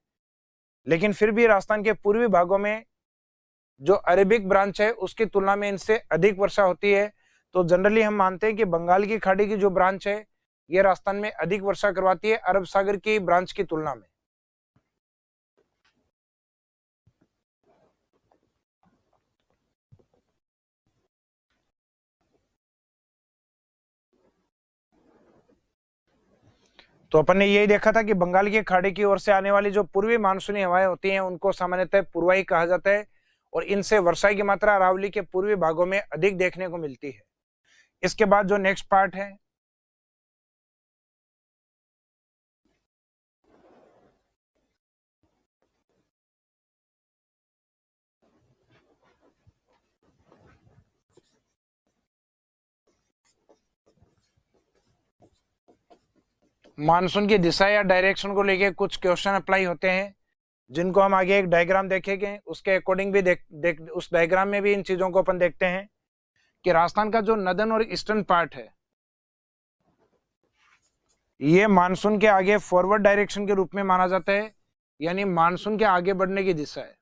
लेकिन फिर भी राजस्थान के पूर्वी भागों में जो अरेबिक ब्रांच है उसकी तुलना में इनसे अधिक वर्षा होती है। तो जनरली हम मानते हैं कि बंगाल की खाड़ी की जो ब्रांच है ये राजस्थान में अधिक वर्षा करवाती है अरब सागर की ब्रांच की तुलना में। तो अपन ने यही देखा था कि बंगाल की खाड़ी की ओर से आने वाली जो पूर्वी मानसूनी हवाएं होती हैं उनको सामान्यतः पूर्वाई कहा जाता है, और इनसे वर्षा की मात्रा अरावली के पूर्वी भागों में अधिक देखने को मिलती है। इसके बाद जो नेक्स्ट पार्ट है मानसून की दिशा या डायरेक्शन को लेके कुछ क्वेश्चन अप्लाई होते हैं, जिनको हम आगे एक डायग्राम देखेंगे, उसके अकॉर्डिंग भी उस डायग्राम में भी इन चीजों को अपन देखते हैं कि राजस्थान का जो नदन और ईस्टर्न पार्ट है, ये मानसून के आगे फॉरवर्ड डायरेक्शन के रूप में माना जाता है, यानी मानसून के आगे बढ़ने की दिशा है।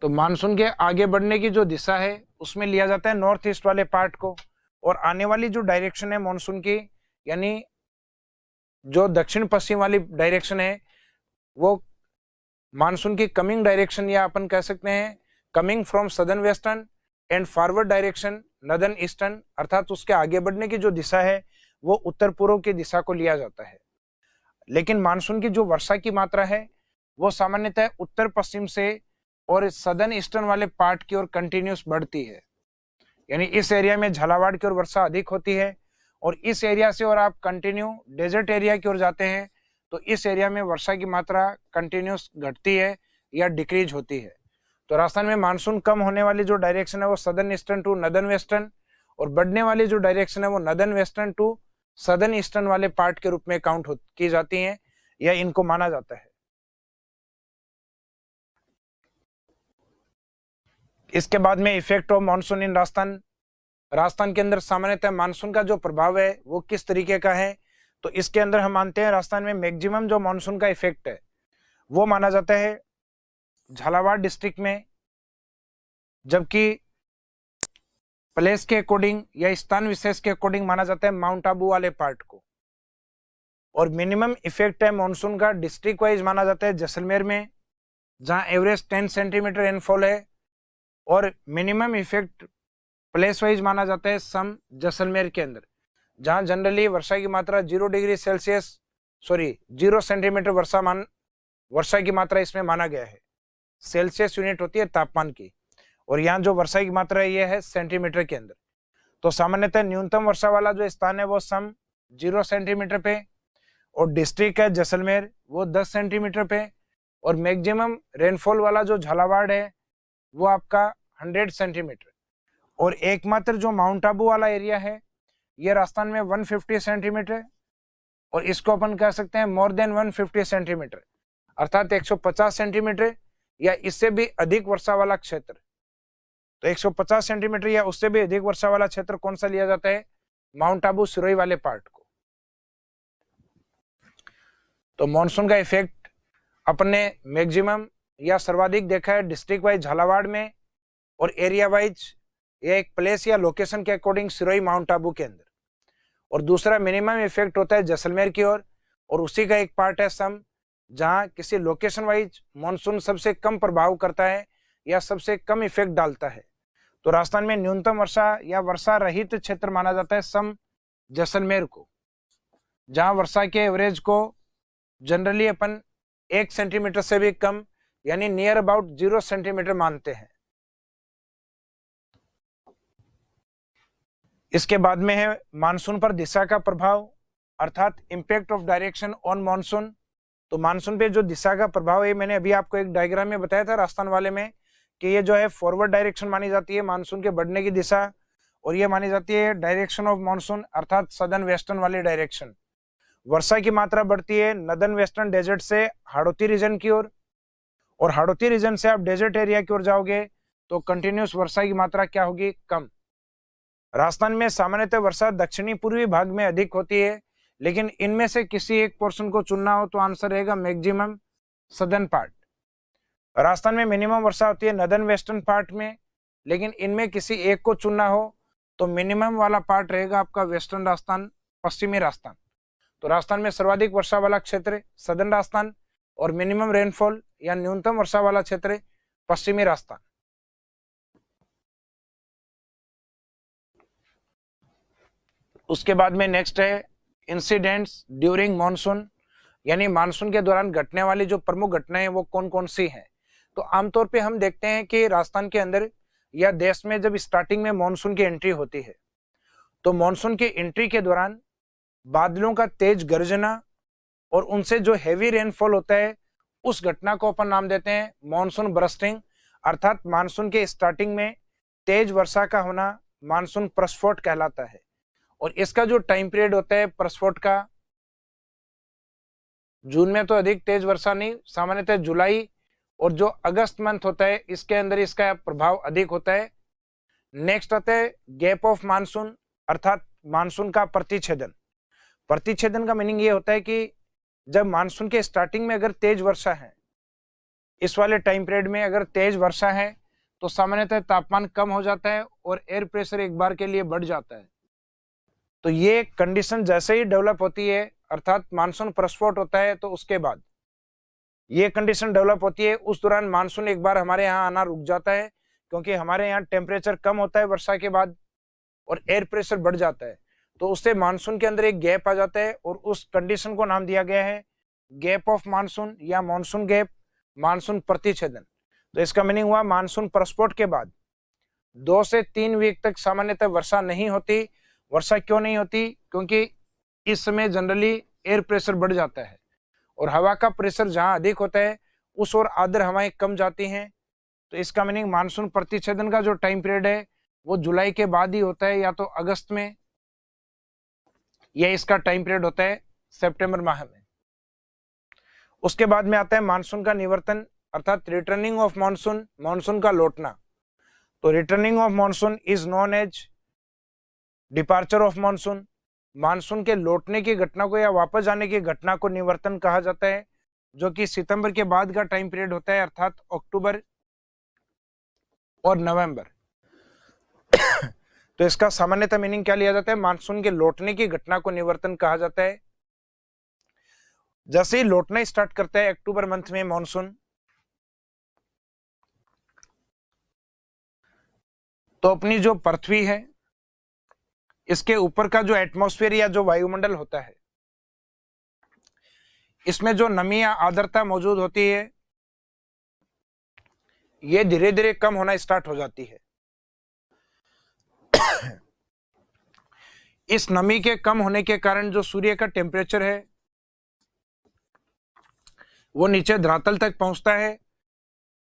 तो मानसून के आगे बढ़ने की जो दिशा है उसमें लिया जाता है नॉर्थ ईस्ट वाले पार्ट को, और आने वाली जो डायरेक्शन है मानसून की, यानी जो दक्षिण पश्चिम वाली डायरेक्शन है, वो मानसून की कमिंग डायरेक्शन, या अपन कह सकते हैं coming from southern western and forward direction northern eastern, अर्थात उसके आगे बढ़ने की जो दिशा है वो उत्तर पूर्व की दिशा को लिया जाता है। लेकिन मानसून की जो वर्षा की मात्रा है वो सामान्यतः उत्तर पश्चिम से और सदर्न ईस्टर्न वाले पार्ट की ओर कंटिन्यूस बढ़ती है, यानी इस एरिया में झालावाड़ की ओर वर्षा अधिक होती है, और इस एरिया से और आप कंटिन्यू डेजर्ट एरिया की ओर जाते हैं तो इस एरिया में वर्षा की मात्रा कंटिन्यूस घटती है या डिक्रीज होती है। तो राजस्थान में मानसून कम होने वाली जो डायरेक्शन है वो southern eastern to northern western, और बढ़ने वाली जो डायरेक्शन है वो northern western to southern eastern वाले पार्ट के रूप में काउंट की जाती हैं, या इनको माना जाता है। इसके बाद में इफेक्ट ऑफ मानसून इन राजस्थान। राजस्थान के अंदर सामान्यतः मानसून का जो प्रभाव है वो किस तरीके का है, तो इसके अंदर हम मानते हैं राजस्थान में मैक्सिमम जो मानसून का इफेक्ट है वो माना जाता है झालावाड़ डिस्ट्रिक्ट में, जबकि प्लेस के अकॉर्डिंग या स्थान विशेष के अकॉर्डिंग माना जाता है माउंट आबू वाले पार्ट को। और मिनिमम इफेक्ट है मानसून का डिस्ट्रिक्ट वाइज माना जाता है जैसलमेर में, जहां एवरेज 10 सेंटीमीटर रेनफॉल है, और मिनिमम इफेक्ट प्लेस वाइज माना जाता है सम जैसलमेर के अंदर, जहां जनरली वर्षा की मात्रा 0 सेंटीमीटर वर्षा की मात्रा इसमें माना गया है। सेल्सियस यूनिट होती है तापमान की, और यहाँ जो वर्षा की मात्रा है ये है सेंटीमीटर के अंदर। तो सामान्यतः न्यूनतम वर्षा वाला जो स्थान है वो सम 0 सेंटीमीटर पे, और डिस्ट्रिक्ट है जैसलमेर वो 10 सेंटीमीटर पे, और मैक्सिमम रेनफॉल वाला जो झालावाड़ है वो आपका 100 सेंटीमीटर, और एकमात्र जो माउंट आबू वाला एरिया है ये राजस्थान में 150 सेंटीमीटर, और इसको अपन कह सकते हैं मोर देन 150 सेंटीमीटर, अर्थात 150 सेंटीमीटर या इससे भी अधिक वर्षा वाला क्षेत्र। तो 150 सेंटीमीटर या उससे भी अधिक वर्षा वाला क्षेत्र कौन सा लिया जाता है, माउंट आबू सिरोही वाले पार्ट को। तो मॉनसून का इफेक्ट अपने मैक्सिमम या सर्वाधिक देखा है डिस्ट्रिक्ट वाइज झालावाड़ में, और एरिया वाइज या एक प्लेस या लोकेशन के अकॉर्डिंग सिरोही माउंट आबू के अंदर। और दूसरा मिनिमम इफेक्ट होता है जैसलमेर की ओर, और उसी का एक पार्ट है सम, जहां किसी लोकेशन वाइज मॉनसून सबसे कम प्रभाव करता है या सबसे कम इफेक्ट डालता है। तो राजस्थान में न्यूनतम वर्षा या वर्षा रहित क्षेत्र माना जाता है सम जैसलमेर को, जहां वर्षा के एवरेज को जनरली अपन 1 सेंटीमीटर से भी कम यानी नियर अबाउट 0 सेंटीमीटर मानते हैं। इसके बाद में है मानसून पर दिशा का प्रभाव, अर्थात impact of direction on monsoon. तो मानसून पे जो दिशा का प्रभाव है, मैंने अभी आपको एक डायग्राम में बताया था राजस्थान वाले में, कि ये जो है फॉरवर्ड डायरेक्शन मानी जाती है मानसून के बढ़ने की दिशा, और ये मानी जाती है डायरेक्शन ऑफ मानसून अर्थात सदर्न वेस्टर्न वाली डायरेक्शन। वर्षा की मात्रा बढ़ती है नदर्न वेस्टर्न डेजर्ट से हाड़ौती रीजन की ओर, और हाड़ौती रीजन से आप डेजर्ट एरिया की ओर जाओगे तो कंटिन्यूस वर्षा की मात्रा क्या होगी, कम। राजस्थान में सामान्यतः वर्षा दक्षिणी पूर्वी भाग में अधिक होती है, लेकिन इनमें से किसी एक पोर्शन को चुनना हो तो आंसर रहेगा मैक्सिमम सदर्न पार्ट। राजस्थान में मिनिमम वर्षा होती है नदर्न वेस्टर्न पार्ट में, लेकिन इनमें किसी एक को चुनना हो तो मिनिमम वाला पार्ट रहेगा आपका वेस्टर्न राजस्थान, पश्चिमी राजस्थान। तो राजस्थान में सर्वाधिक वर्षा वाला क्षेत्र सदर्न राजस्थान, और मिनिमम रेनफॉल या न्यूनतम वर्षा वाला क्षेत्र पश्चिमी राजस्थान। उसके बाद में नेक्स्ट है इंसिडेंट्स ड्यूरिंग मानसून, यानी मानसून के दौरान घटने वाली जो प्रमुख घटनाएं वो कौन कौन सी हैं। तो आमतौर पे हम देखते हैं कि राजस्थान के अंदर या देश में जब स्टार्टिंग में मानसून की एंट्री होती है तो मानसून की एंट्री के दौरान बादलों का तेज गर्जना और उनसे जो हेवी रेनफॉल होता है उस घटना को अपन नाम देते हैं मानसून बरस्टिंग, अर्थात मानसून के स्टार्टिंग में तेज वर्षा का होना मानसून प्रस्फोट कहलाता है। और इसका जो टाइम पीरियड होता है प्रस्फोट का, जून में तो अधिक तेज वर्षा नहीं, सामान्यतः जुलाई और जो अगस्त मंथ होता है इसके अंदर इसका प्रभाव अधिक होता है। नेक्स्ट आता है गैप ऑफ मानसून, अर्थात मानसून का प्रतिच्छेदन। प्रतिच्छेदन का मीनिंग ये होता है कि जब मानसून के स्टार्टिंग में अगर तेज वर्षा है, इस वाले टाइम पीरियड में अगर तेज वर्षा है तो सामान्यतः तापमान कम हो जाता है और एयर प्रेशर एक बार के लिए बढ़ जाता है। तो ये कंडीशन जैसे ही डेवलप होती है, अर्थात मानसून प्रस्फोट होता है, तो उसके बाद ये कंडीशन डेवलप होती है, उस दौरान मानसून एक बार हमारे यहाँ आना रुक जाता है, क्योंकि हमारे यहाँ टेम्परेचर कम होता है वर्षा के बाद और एयर प्रेशर बढ़ जाता है। तो उससे मानसून के अंदर एक गैप आ जाता है और उस कंडीशन को नाम दिया गया है गैप ऑफ मानसून या मानसून गैप, मानसून प्रतिच्छेदन। तो इसका मीनिंग हुआ मानसून प्रस्फोट के बाद 2 से 3 वीक तक सामान्यतः वर्षा नहीं होती। वर्षा क्यों नहीं होती? क्योंकि इस समय जनरली एयर प्रेशर बढ़ जाता है और हवा का प्रेशर जहां अधिक होता है उस ओर आर्द्र हवाएं कम जाती हैं। तो इसका मीनिंग मानसून प्रतिच्छेदन का जो टाइम पीरियड है वो जुलाई के बाद ही होता है, या तो अगस्त में, या इसका टाइम पीरियड होता है सितंबर माह में। उसके बाद में आता है मानसून का निवर्तन, अर्थात रिटर्निंग ऑफ मानसून, मानसून का लौटना। तो returning of monsoon is known as departure of monsoon. Monsoon के लौटने की घटना को या वापस जाने की घटना को निवर्तन कहा जाता है, जो कि सितंबर के बाद का टाइम पीरियड होता है, अर्थात अक्टूबर और नवंबर। तो इसका सामान्यतः मीनिंग क्या लिया जाता है? मानसून के लौटने की घटना को निवर्तन कहा जाता है। जैसे ही लौटना स्टार्ट करता है अक्टूबर मंथ में मानसून, तो अपनी जो पृथ्वी है इसके ऊपर का जो एटमॉस्फेयर या जो वायुमंडल होता है, इसमें जो नमी या आर्द्रता मौजूद होती है ये धीरे धीरे कम होना स्टार्ट हो जाती है। इस नमी के कम होने के कारण जो सूर्य का टेम्परेचर है वो नीचे धरातल तक पहुंचता है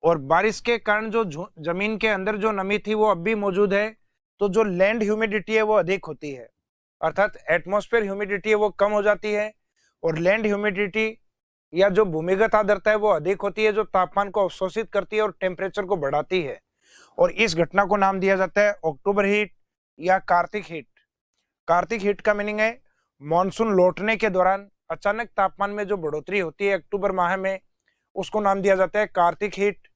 और बारिश के कारण जो जमीन के अंदर जो नमी थी वो अब भी मौजूद है, तो जो लैंड ह्यूमिडिटी है वो अधिक होती है, अर्थात एटमॉस्फेयर ह्यूमिडिटी है वो कम हो जाती है और लैंड ह्यूमिडिटी या जो भूमिगत आर्द्रता है वो अधिक होती है, जो तापमान को अवशोषित करती है और टेम्परेचर को बढ़ाती है। और इस घटना को नाम दिया जाता है अक्टूबर हीट या कार्तिक हीट। कार्तिक हीट का मीनिंग है मानसून लौटने के दौरान अचानक तापमान में जो बढ़ोतरी होती है अक्टूबर माह में, उसको नाम दिया जाता है कार्तिक हीट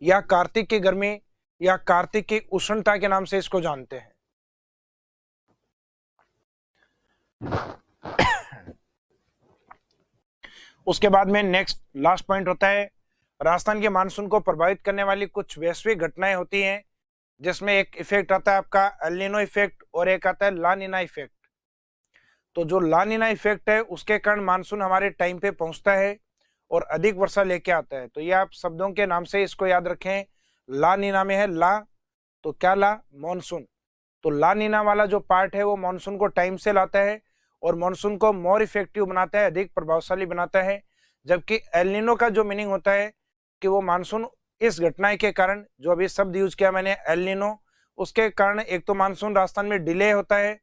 या कार्तिक की गर्मी या कार्तिक की उष्णता के नाम से इसको जानते हैं। उसके बाद में नेक्स्ट लास्ट पॉइंट होता है राजस्थान के मानसून को प्रभावित करने वाली कुछ वैश्विक घटनाएं होती हैं, जिसमें एक इफेक्ट आता है आपका एल नीनो इफेक्ट और एक आता है ला नीना इफेक्ट। तो जो ला नीना इफेक्ट है उसके कारण मानसून हमारे टाइम पे पहुंचता है और अधिक वर्षा लेके आता है। तो ये आप शब्दों के नाम से इसको याद रखें। ला नीना में है ला, तो क्या ला? मानसून। तो ला नीना वाला जो पार्ट है वो मानसून को टाइम से लाता है और मानसून को मोर इफेक्टिव बनाता है, अधिक प्रभावशाली बनाता है। जबकि एल नीनो का जो मीनिंग होता है कि वो मानसून इस घटना के कारण, जो अभी शब्द यूज किया मैंने एल नीनो, उसके कारण एक तो मानसून राजस्थान में डिले होता है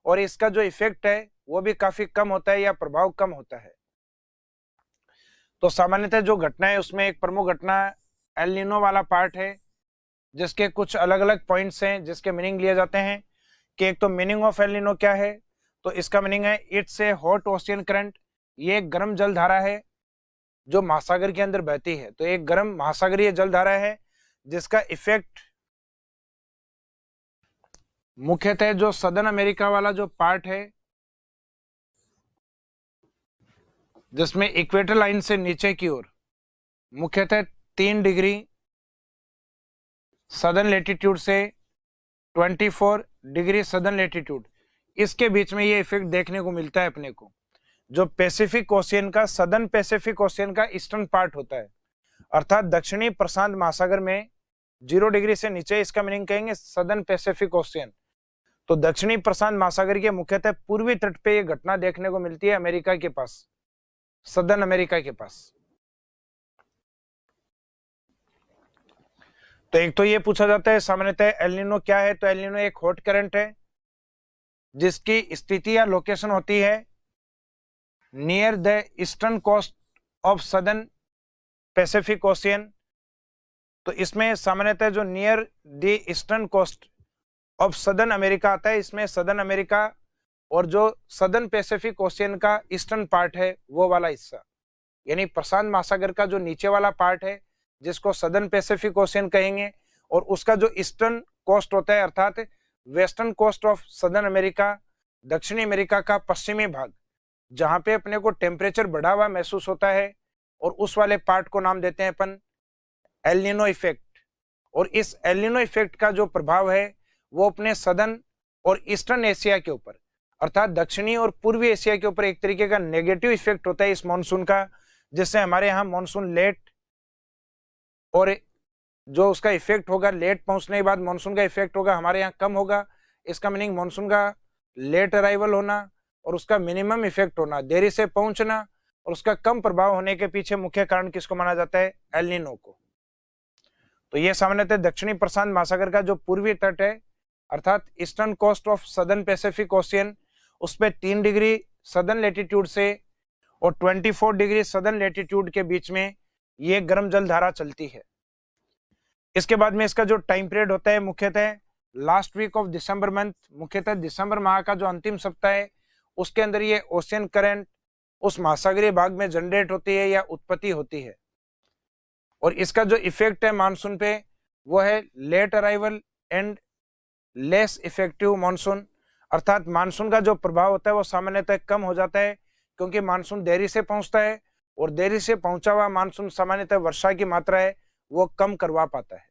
और इसका जो इफेक्ट है वो भी काफी कम होता है या प्रभाव कम होता है। तो सामान्यतः जो घटना है उसमें एक प्रमुख घटना एल नीनो वाला पार्ट है, जिसके कुछ अलग अलग पॉइंट्स हैं जिसके मीनिंग लिए जाते हैं। कि एक तो मीनिंग ऑफ एल नीनो क्या है? तो इसका मीनिंग है it's a hot ocean current. ये एक गर्म जल धारा है जो महासागर के अंदर बहती है। तो एक गर्म महासागरीय जल धारा है जिसका इफेक्ट मुख्यतः जो सदर्न अमेरिका वाला जो पार्ट है, जिसमें इक्वेटर लाइन से नीचे की ओर मुख्यतः 3 डिग्री सदर्न लेटीट्यूड से 24 डिग्री सदर्न लेटीट्यूड, इसके बीच में ये इफेक्ट देखने को मिलता है अपने को। जो पैसिफिक ओशियन का, सदर्न पैसिफिक ओशियन का ईस्टर्न पार्ट होता है, अर्थात दक्षिणी प्रशांत महासागर में 0 डिग्री से नीचे, इसका मीनिंग कहेंगे सदर्न पैसिफिक ओशियन। तो दक्षिणी प्रशांत महासागर के मुख्यतः पूर्वी तट पे ये घटना देखने को मिलती है अमेरिका के पास, सदर्न अमेरिका के पास। तो एक तो ये पूछा जाता है सामान्यतः एल नीनो क्या है? तो एल नीनो एक हॉट करंट है जिसकी स्थिति या लोकेशन होती है near the eastern coast of southern Pacific ocean. तो इसमें सामान्यतः जो near the eastern coast of southern America आता है। इसमें सदर्न अमेरिका और जो सदर्न पैसिफिक ओशियन का ईस्टर्न पार्ट है वो वाला हिस्सा, यानी प्रशांत महासागर का जो नीचे वाला पार्ट है जिसको सदर्न पैसिफिक ओशियन कहेंगे, और उसका जो ईस्टर्न कोस्ट होता है अर्थात western coast of southern America, दक्षिणी अमेरिका का पश्चिमी भाग, जहां पे अपने को टेम्परेचर बढ़ा हुआ महसूस होता है, और उस वाले पार्ट को नाम देते हैं अपन एल नीनो इफेक्ट। और इस एल नीनो इफेक्ट का जो प्रभाव है वो अपने सदर्न और ईस्टर्न एशिया के ऊपर अर्थात दक्षिणी और पूर्वी एशिया के ऊपर एक तरीके का नेगेटिव इफेक्ट होता है इस मॉनसून का, जिससे हमारे यहाँ मॉनसून लेट, और जो उसका इफेक्ट होगा लेट पहुंचने के बाद मॉनसून का इफेक्ट होगा हमारे यहाँ कम होगा। इसका मीनिंग मॉनसून का लेट अराइवल होना और उसका मिनिमम इफेक्ट होना, देरी से पहुंचना और उसका कम प्रभाव होने के पीछे मुख्य कारण किसको माना जाता है? एल नीनो को। तो ये सामान्यतः दक्षिणी प्रशांत महासागर का जो पूर्वी तट है अर्थात eastern coast of southern Pacific ocean, उस पे 3 डिग्री सदर्न लेटीट्यूड से और 24 डिग्री सदर्न लेटीट्यूड के बीच में ये गर्म जल धारा चलती है। इसके बाद में इसका जो टाइम पीरियड होता है मुख्यतः last week of December month, मुख्यतः दिसंबर माह का जो अंतिम सप्ताह है उसके अंदर ये ओशियन करंट उस महासागरीय भाग में जनरेट होती है या उत्पत्ति होती है। और इसका जो इफेक्ट है मानसून पे वो है late arrival and less effective monsoon, अर्थात मानसून का जो प्रभाव होता है वो सामान्यतः कम हो जाता है क्योंकि मानसून देरी से पहुंचता है, और देरी से पहुंचा हुआ मानसून सामान्यतः वर्षा की मात्रा है वो कम करवा पाता है।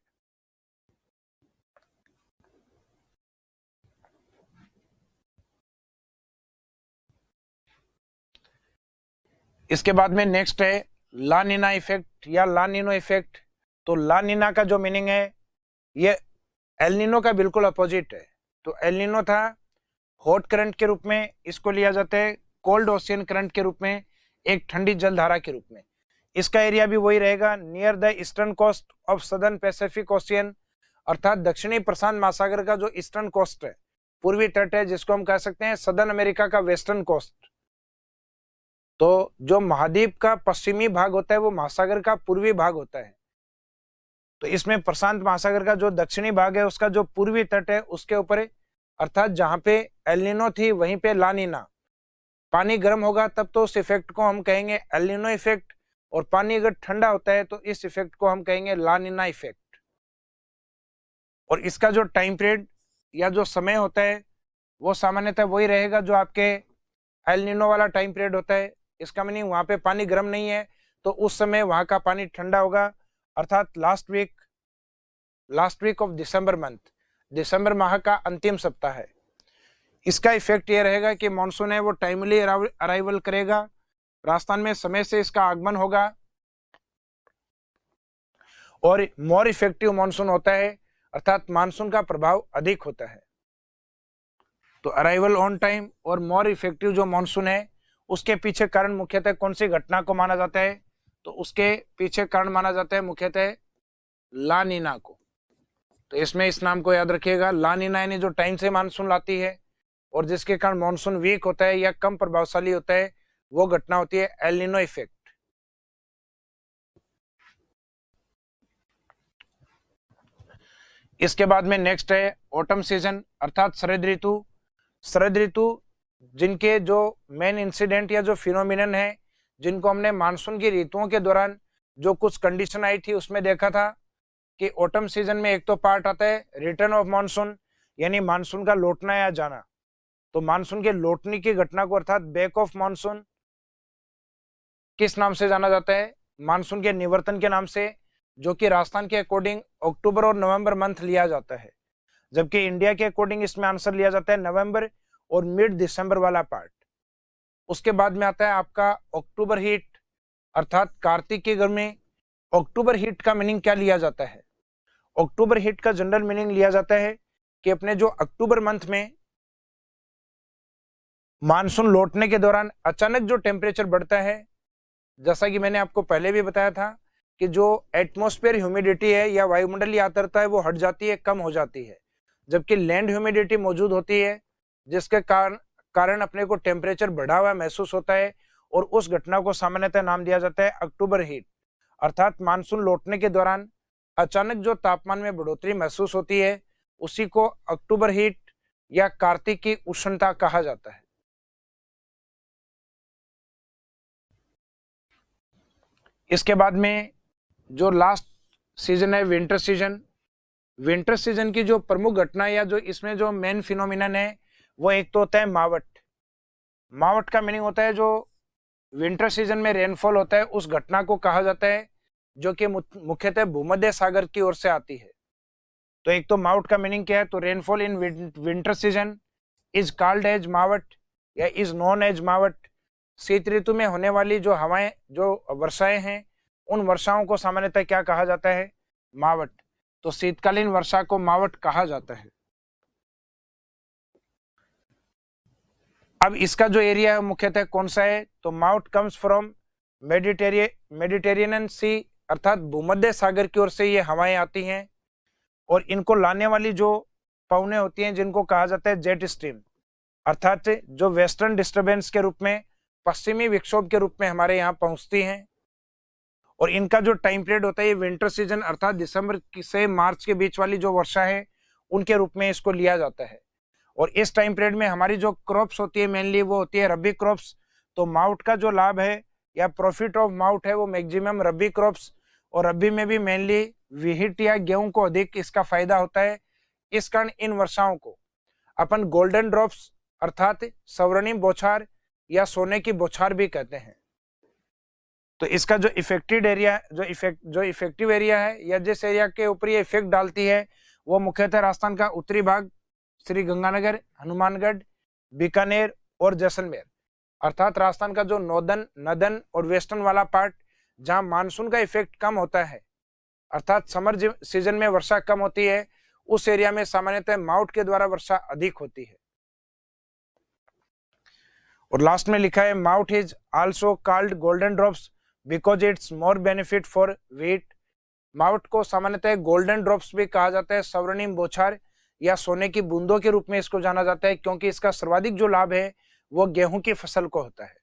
इसके बाद में नेक्स्ट है ला नीना इफेक्ट या ला नीनो इफेक्ट। तो ला नीना का जो मीनिंग है ये एल नीनो का बिल्कुल अपोजिट है। तो एल नीनो था हॉट करंट के रूप में, इसको लिया जाता है कोल्ड ओशियन करंट के रूप में, एक ठंडी जलधारा के रूप में। इसका एरिया भी वही रहेगा near the eastern coast of southern Pacific ocean, अर्थात दक्षिणी प्रशांत महासागर का जो ईस्टर्न कोस्ट है, पूर्वी तट है, जिसको हम कह सकते हैं सदर्न अमेरिका का वेस्टर्न कोस्ट। तो जो महाद्वीप का पश्चिमी भाग होता है वो महासागर का पूर्वी भाग होता है। तो इसमें प्रशांत महासागर का जो दक्षिणी भाग है उसका जो पूर्वी तट है उसके ऊपर, अर्थात जहां पे एल नीनो थी वहीं पे ला नीना, पानी गर्म होगा तब तो उस इफेक्ट को हम कहेंगे एल नीनो इफेक्ट, और पानी अगर ठंडा होता है तो इस इफेक्ट को हम कहेंगे ला नीना इफेक्ट। और इसका जो टाइम पीरियड या जो समय होता है वो सामान्यतः वही रहेगा जो आपके एल नीनो वाला टाइम पीरियड होता है। इसका मीनिंग वहां पे पानी गर्म नहीं है तो उस समय वहां का पानी ठंडा होगा, अर्थात last week of December month, दिसंबर माह का अंतिम सप्ताह है। इसका इफेक्ट ये रहेगा कि मॉनसून है वो टाइमली अराइवल करेगा, राजस्थान में समय से इसका आगमन होगा, और मोर इफेक्टिव मॉनसून होता है, अर्थात मानसून का प्रभाव अधिक होता है। तो अराइवल ऑन टाइम और मोर इफेक्टिव जो मॉनसून है उसके पीछे कारण मुख्यतः कौन सी घटना को माना जाता है? तो उसके पीछे कारण माना जाता है मुख्यतः ला नीना को। तो इसमें इस नाम को याद रखिएगा, ला नीना यानी जो टाइम से मानसून लाती है और जिसके कारण मॉनसून वीक होता है या कम प्रभावशाली होता है, वो घटना होती है एल नीनो इफेक्ट। इसके बाद में नेक्स्ट है ऑटम सीजन अर्थात शरद ऋतु। शरद ऋतु जिनके जो मेन इंसिडेंट या जो फिनोमिनन है, जिनको हमने मानसून की ऋतुओं के दौरान जो कुछ कंडीशन आई थी उसमें देखा था कि ऑटम सीजन में एक तो पार्ट आता है रिटर्न ऑफ मानसून, यानी मानसून का लौटना या जाना। तो मानसून के लौटने की घटना को अर्थात बैक ऑफ मानसून किस नाम से जाना जाता है? मानसून के निवर्तन के नाम से, जो कि राजस्थान के अकॉर्डिंग अक्टूबर और नवंबर मंथ लिया जाता है, जबकि इंडिया के अकॉर्डिंग इसमें आंसर लिया जाता है नवंबर और मिड दिसंबर वाला पार्ट। उसके बाद में आता है आपका अक्टूबर हीट अर्थात कार्तिक की गर्मी। अक्टूबर हीट का मीनिंग क्या लिया जाता है? अक्टूबर हीट का जनरल मीनिंग लिया जाता है कि अपने जो अक्टूबर मंथ में मानसून लौटने के दौरान अचानक जो टेम्परेचर बढ़ता है, जैसा कि मैंने आपको पहले भी बताया था कि जो एटमॉस्फेयर ह्यूमिडिटी है या वायुमंडलीय आर्द्रता है वो हट जाती है, कम हो जाती है, जबकि लैंड ह्यूमिडिटी मौजूद होती है, जिसके कारण अपने को टेम्परेचर बढ़ा हुआ महसूस होता है, और उस घटना को सामान्यतः नाम दिया जाता है अक्टूबर हीट। अर्थात मानसून लौटने के दौरान अचानक जो तापमान में बढ़ोतरी महसूस होती है उसी को अक्टूबर हीट या कार्तिक की उष्णता कहा जाता है। इसके बाद में जो लास्ट सीजन है विंटर सीजन, विंटर सीजन की जो प्रमुख घटना या जो इसमें जो मेन फिनोमिनन है वो एक तो होता है मावट। मावट का मीनिंग होता है जो विंटर सीजन में रेनफॉल होता है उस घटना को कहा जाता है जो कि मुख्यतः भूमध्य सागर की ओर से आती है। तो एक तो मावट का मीनिंग क्या है, तो rainfall in winter season is called as mawat या इज नोन एज मावट। शीत ऋतु में होने वाली जो हवाएं, जो वर्षाएं हैं, उन वर्षाओं को सामान्यतः क्या कहा जाता है, मावट। तो शीतकालीन वर्षा को मावट कहा जाता है। अब इसका जो एरिया है मुख्यतः कौन सा है, तो माउट कम्स फ्रॉम मेडिटेरियन सी, अर्थात भूमध्य सागर की ओर से ये हवाएं आती हैं और इनको लाने वाली जो पवनें होती हैं जिनको कहा जाता है जेट स्ट्रीम, अर्थात जो वेस्टर्न डिस्टर्बेंस के रूप में, पश्चिमी विक्षोभ के रूप में हमारे यहाँ पहुंचती हैं। और इनका जो टाइम पीरियड होता है ये विंटर सीजन अर्थात दिसंबर से मार्च के बीच वाली जो वर्षा है उनके रूप में इसको लिया जाता है। और इस टाइम पीरियड में हमारी जो क्रॉप्स होती है मेनली वो होती है रबी क्रॉप्स। तो माउट का जो लाभ है या प्रॉफिट ऑफ माउट है वो मैक्सिमम रबी क्रॉप्स, और रबी में भी मेनली व्हीट या गेहूं को अधिक इसका फायदा होता है। इस कारण इन वर्षाओं को अपन गोल्डन ड्रॉप्स अर्थात स्वर्णिम बौछार या सोने की बौछार भी कहते हैं। तो इसका जो इफेक्टिव एरिया, जो इफेक्टिव एरिया है या जिस एरिया के ऊपर ये इफेक्ट डालती है वो मुख्यतः राजस्थान का उत्तरी भाग, श्री गंगानगर, हनुमानगढ़, बीकानेर और जैसलमेर, अर्थात राजस्थान का जो नॉर्दर्न और वेस्टर्न वाला पार्ट जहां मानसून का इफेक्ट कम होता है अर्थात समर सीजन में वर्षा कम होती है, उस एरिया में सामान्यतः माउट के द्वारा वर्षा अधिक होती है। और लास्ट में लिखा है mouth is also called golden drops because it's more benefit for wheat. Mouth को सामान्यतः गोल्डन ड्रॉप्स भी कहा जाता है, स्वर्णिम बौछार या सोने की बूंदों के रूप में इसको जाना जाता है, क्योंकि इसका सर्वाधिक जो लाभ है वो गेहूं की फसल को होता है।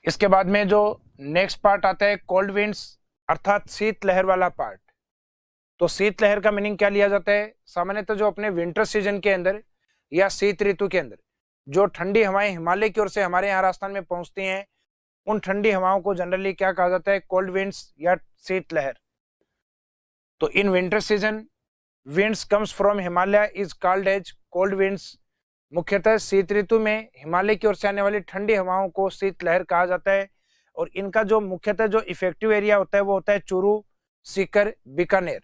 इसके बाद में जो नेक्स्ट पार्ट आता है कोल्ड विंड्स अर्थात शीत लहर वाला पार्ट। तो शीत लहर का मीनिंग क्या लिया जाता है, सामान्यतः जो अपने विंटर सीजन के अंदर या शीत ऋतु के अंदर जो ठंडी हवाएं हिमालय की ओर से हमारे यहाँ राजस्थान में पहुंचती हैं, उन ठंडी हवाओं को जनरली क्या कहा जाता है, कोल्ड विंड्स या शीत लहर। तो in winter season winds comes from Himalaya is called as cold winds. मुख्यतः शीत ऋतु में हिमालय की ओर से आने वाली ठंडी हवाओं को शीत लहर कहा जाता है। और इनका जो मुख्यतः जो इफेक्टिव एरिया होता है वो होता है चूरू, सीकर, बीकानेर।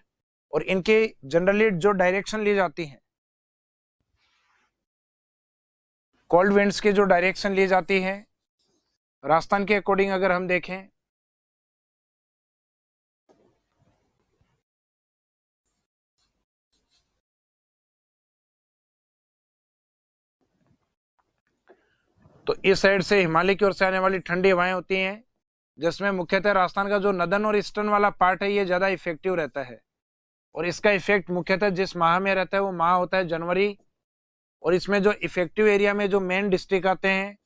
और इनकी जनरली जो डायरेक्शन ली जाती है, कोल्ड विंड्स की जो डायरेक्शन ली जाती है राजस्थान के अकॉर्डिंग अगर हम देखें तो इस साइड से हिमालय की ओर से आने वाली ठंडी हवाएं होती हैं, जिसमें मुख्यतः राजस्थान का जो नदन और ईस्टर्न वाला पार्ट है ये ज्यादा इफेक्टिव रहता है। और इसका इफेक्ट मुख्यतः जिस माह में रहता है वो माह होता है जनवरी। और इसमें जो इफेक्टिव एरिया में जो मेन डिस्ट्रिक्ट आते हैं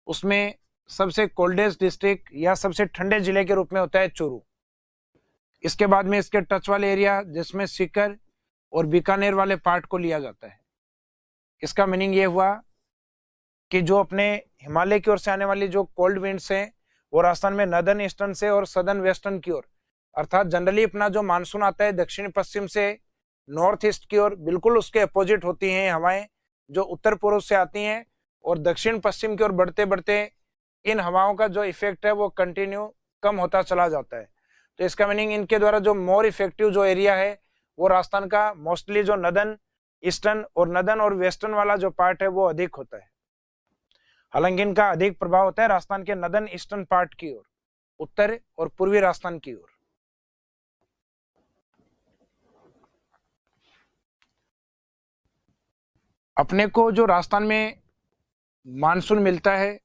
उसमें सबसे कोल्डेस्ट डिस्ट्रिक्ट या सबसे ठंडे जिले के रूप में होता है चूरू। इसके बाद में इसके टच वाले एरिया जिसमें सीकर और बीकानेर वाले पार्ट को लिया जाता है। इसका मीनिंग ये हुआ कि जो अपने हिमालय की ओर से आने वाली जो कोल्ड विंड्स हैं वो राजस्थान में नदर्न ईस्टर्न से और सदर्न वेस्टर्न की ओर, अर्थात जनरली अपना जो मानसून आता है दक्षिण पश्चिम से नॉर्थ ईस्ट की ओर, बिल्कुल उसके अपोजिट होती हैं हवाएं जो उत्तर पूर्व से आती हैं। और दक्षिण पश्चिम की ओर बढ़ते बढ़ते इन हवाओं का जो इफेक्ट है वो कंटिन्यू कम होता चला जाता है। तो इसका मीनिंग इनके द्वारा जो मोर इफेक्टिव जो एरिया है वो राजस्थान का मोस्टली जो नदर्न ईस्टर्न और वेस्टर्न वाला जो पार्ट है वो अधिक होता है। हालांकि इनका अधिक प्रभाव होता है राजस्थान के नदर्न ईस्टर्न पार्ट की ओर, उत्तर और पूर्वी राजस्थान की ओर। अपने को जो राजस्थान में मानसून मिलता है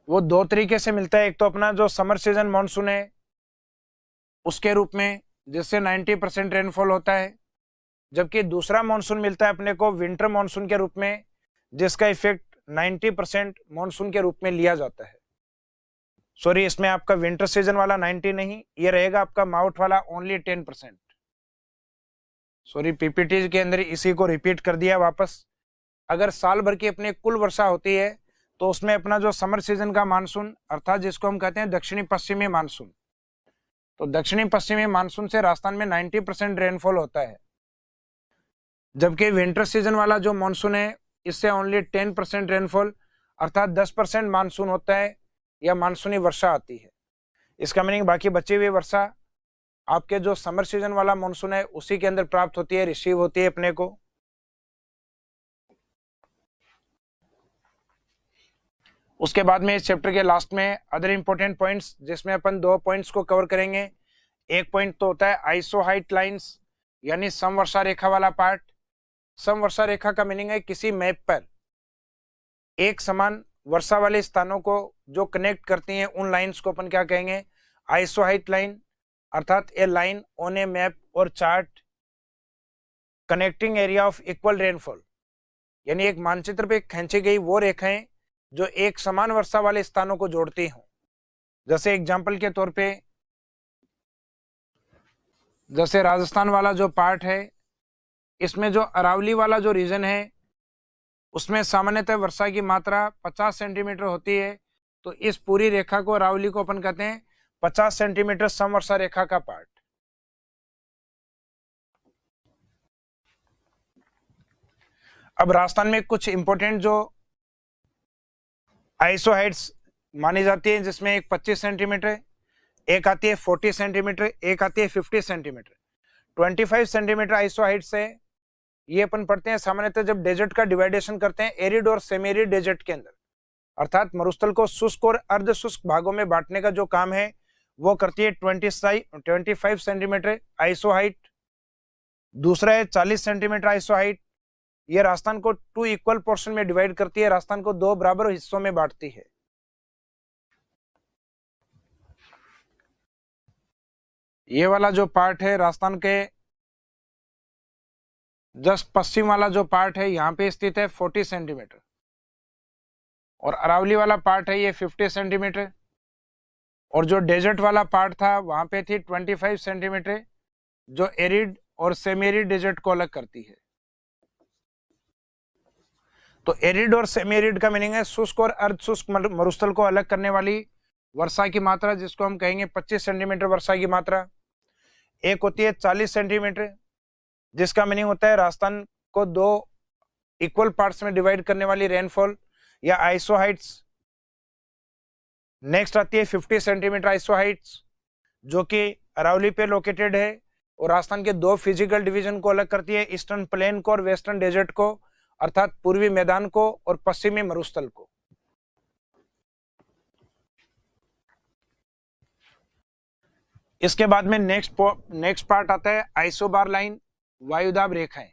वो दो तरीके से मिलता है। एक तो अपना जो समर सीजन मानसून है उसके रूप में जिससे 90% रेनफॉल होता है, जबकि दूसरा मानसून मिलता है अपने को विंटर मानसून के रूप में जिसका इफेक्ट 90% मानसून के रूप में लिया जाता है। सॉरी, इसमें आपका विंटर सीजन वाला 90 नहीं, ये रहेगा आपका माउथ वाला ओनली 10%। सॉरी, पीपीटी के अंदर इसी को रिपीट कर दिया वापस। अगर साल भर की अपने कुल वर्षा होती है तो उसमें अपना जो समर सीजन का मानसून अर्थात जिसको हम कहते हैं दक्षिणी पश्चिमी मानसून, तो दक्षिणी पश्चिमी मानसून से राजस्थान में 90% रेनफॉल होता है, जबकि विंटर सीजन वाला जो मानसून है इससे ओनली 10% रेनफॉल अर्थात 10% मानसून होता है या मानसूनी वर्षा आती है। इसका मीनिंग बाकी बची हुई वर्षा आपके जो समर सीजन वाला मानसून है उसी के अंदर प्राप्त होती है, रिसीव होती है अपने को। उसके बाद में इस चैप्टर के लास्ट में अदर इंपॉर्टेंट पॉइंट्स, जिसमें अपन 2 पॉइंट्स को कवर करेंगे। एक पॉइंट तो होता है आइसोहाइट लाइंस यानी समवर्षा रेखा वाला पार्ट। समवर्षा रेखा का मीनिंग है किसी मैप पर एक समान वर्षा वाले स्थानों को जो कनेक्ट करती हैं उन लाइंस को अपन क्या कहेंगे, आइसोहाइट लाइन, अर्थात ए लाइन ऑन ए मैप और chart connecting area of equal rainfall, यानी एक मानचित्र पे खींची गई वो रेखाएं जो एक समान वर्षा वाले स्थानों को जोड़ती हों। जैसे एग्जाम्पल के तौर पे जैसे राजस्थान वाला जो पार्ट है इसमें जो अरावली वाला जो रीजन है उसमें सामान्यतः वर्षा की मात्रा 50 सेंटीमीटर होती है, तो इस पूरी रेखा को अरावली को अपन कहते हैं 50 सेंटीमीटर समवर्षा रेखा का पार्ट। अब राजस्थान में कुछ इंपॉर्टेंट जो आइसोहाइट्स मानी जाती है, जिसमें एक 25 सेंटीमीटर, एक आती है 40 सेंटीमीटर, एक आती है 50 सेंटीमीटर। 25 सेंटीमीटर आइसोहाइट्स है, ये अपन पढ़ते हैं सामान्यतः जब डेजर्ट का डिवाइडेशन करते हैं एरिड और सेमी एरिड डेजर्ट के अंदर, अर्थात मरुस्थल को शुष्क और अर्ध शुष्क भागों में बांटने का जो काम है वो करती है 25 सेंटीमीटर आइसोहाइट। दूसरा है 40 सेंटीमीटर आइसोहाइट, ये राजस्थान को 2 इक्वल पोर्शन में डिवाइड करती है, राजस्थान को 2 बराबर हिस्सों में बांटती है। ये वाला जो पार्ट है राजस्थान के जस्ट पश्चिम वाला जो पार्ट है यहाँ पे स्थित है 40 सेंटीमीटर, और अरावली वाला पार्ट है ये 50 सेंटीमीटर, और जो डेजर्ट वाला पार्ट था वहां पे थी 25 सेंटीमीटर जो एरिड और सेमी एरिड डेजर्ट को अलग करती है। तो एरिड और सेमी एरिड का मीनिंग है शुष्क और अर्ध शुष्क मरुस्थल को अलग करने वाली वर्षा की मात्रा, जिसको हम कहेंगे 25 सेंटीमीटर वर्षा की मात्रा। एक होती है 40 सेंटीमीटर, जिसका मीनिंग होता है राजस्थान को 2 इक्वल पार्ट्स में डिवाइड करने वाली रेनफॉल या आइसोहाइट्स। नेक्स्ट आती है 50 सेंटीमीटर आइसोहाइट्स, जो कि अरावली पे लोकेटेड है और राजस्थान के 2 फिजिकल डिवीजन को अलग करती है, ईस्टर्न प्लेन को और वेस्टर्न डेजर्ट को, अर्थात पूर्वी मैदान को और पश्चिमी मरुस्थल को। इसके बाद में नेक्स्ट पार्ट आता है आइसोबार लाइन, वायुदाब रेखाएं।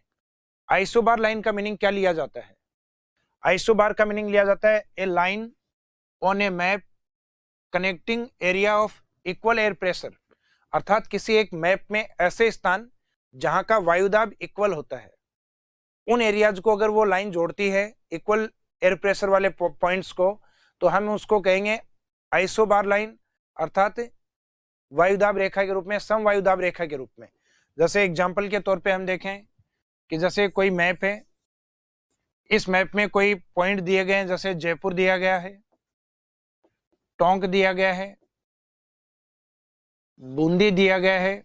आइसोबार लाइन का मीनिंग क्या लिया जाता है? आइसोबार का मीनिंग लिया जाता है a line on a map connecting area of equal air pressure, अर्थात किसी एक मैप में ऐसे स्थान जहां का वायुदाब इक्वल होता है, उन एरियाज को अगर वो लाइन जोड़ती है इक्वल एयर प्रेशर वाले पॉइंट्स को, तो हम उसको कहेंगे आइसोबार लाइन, अर्थात वायुदाब रेखा के रूप में, सम वायुदाब रेखा के रूप में। जैसे एग्जाम्पल के तौर पे हम देखें कि जैसे कोई मैप है, इस मैप में कोई पॉइंट दिए गए हैं, जैसे जयपुर दिया गया है, टोंक दिया गया है, बूंदी दिया गया है।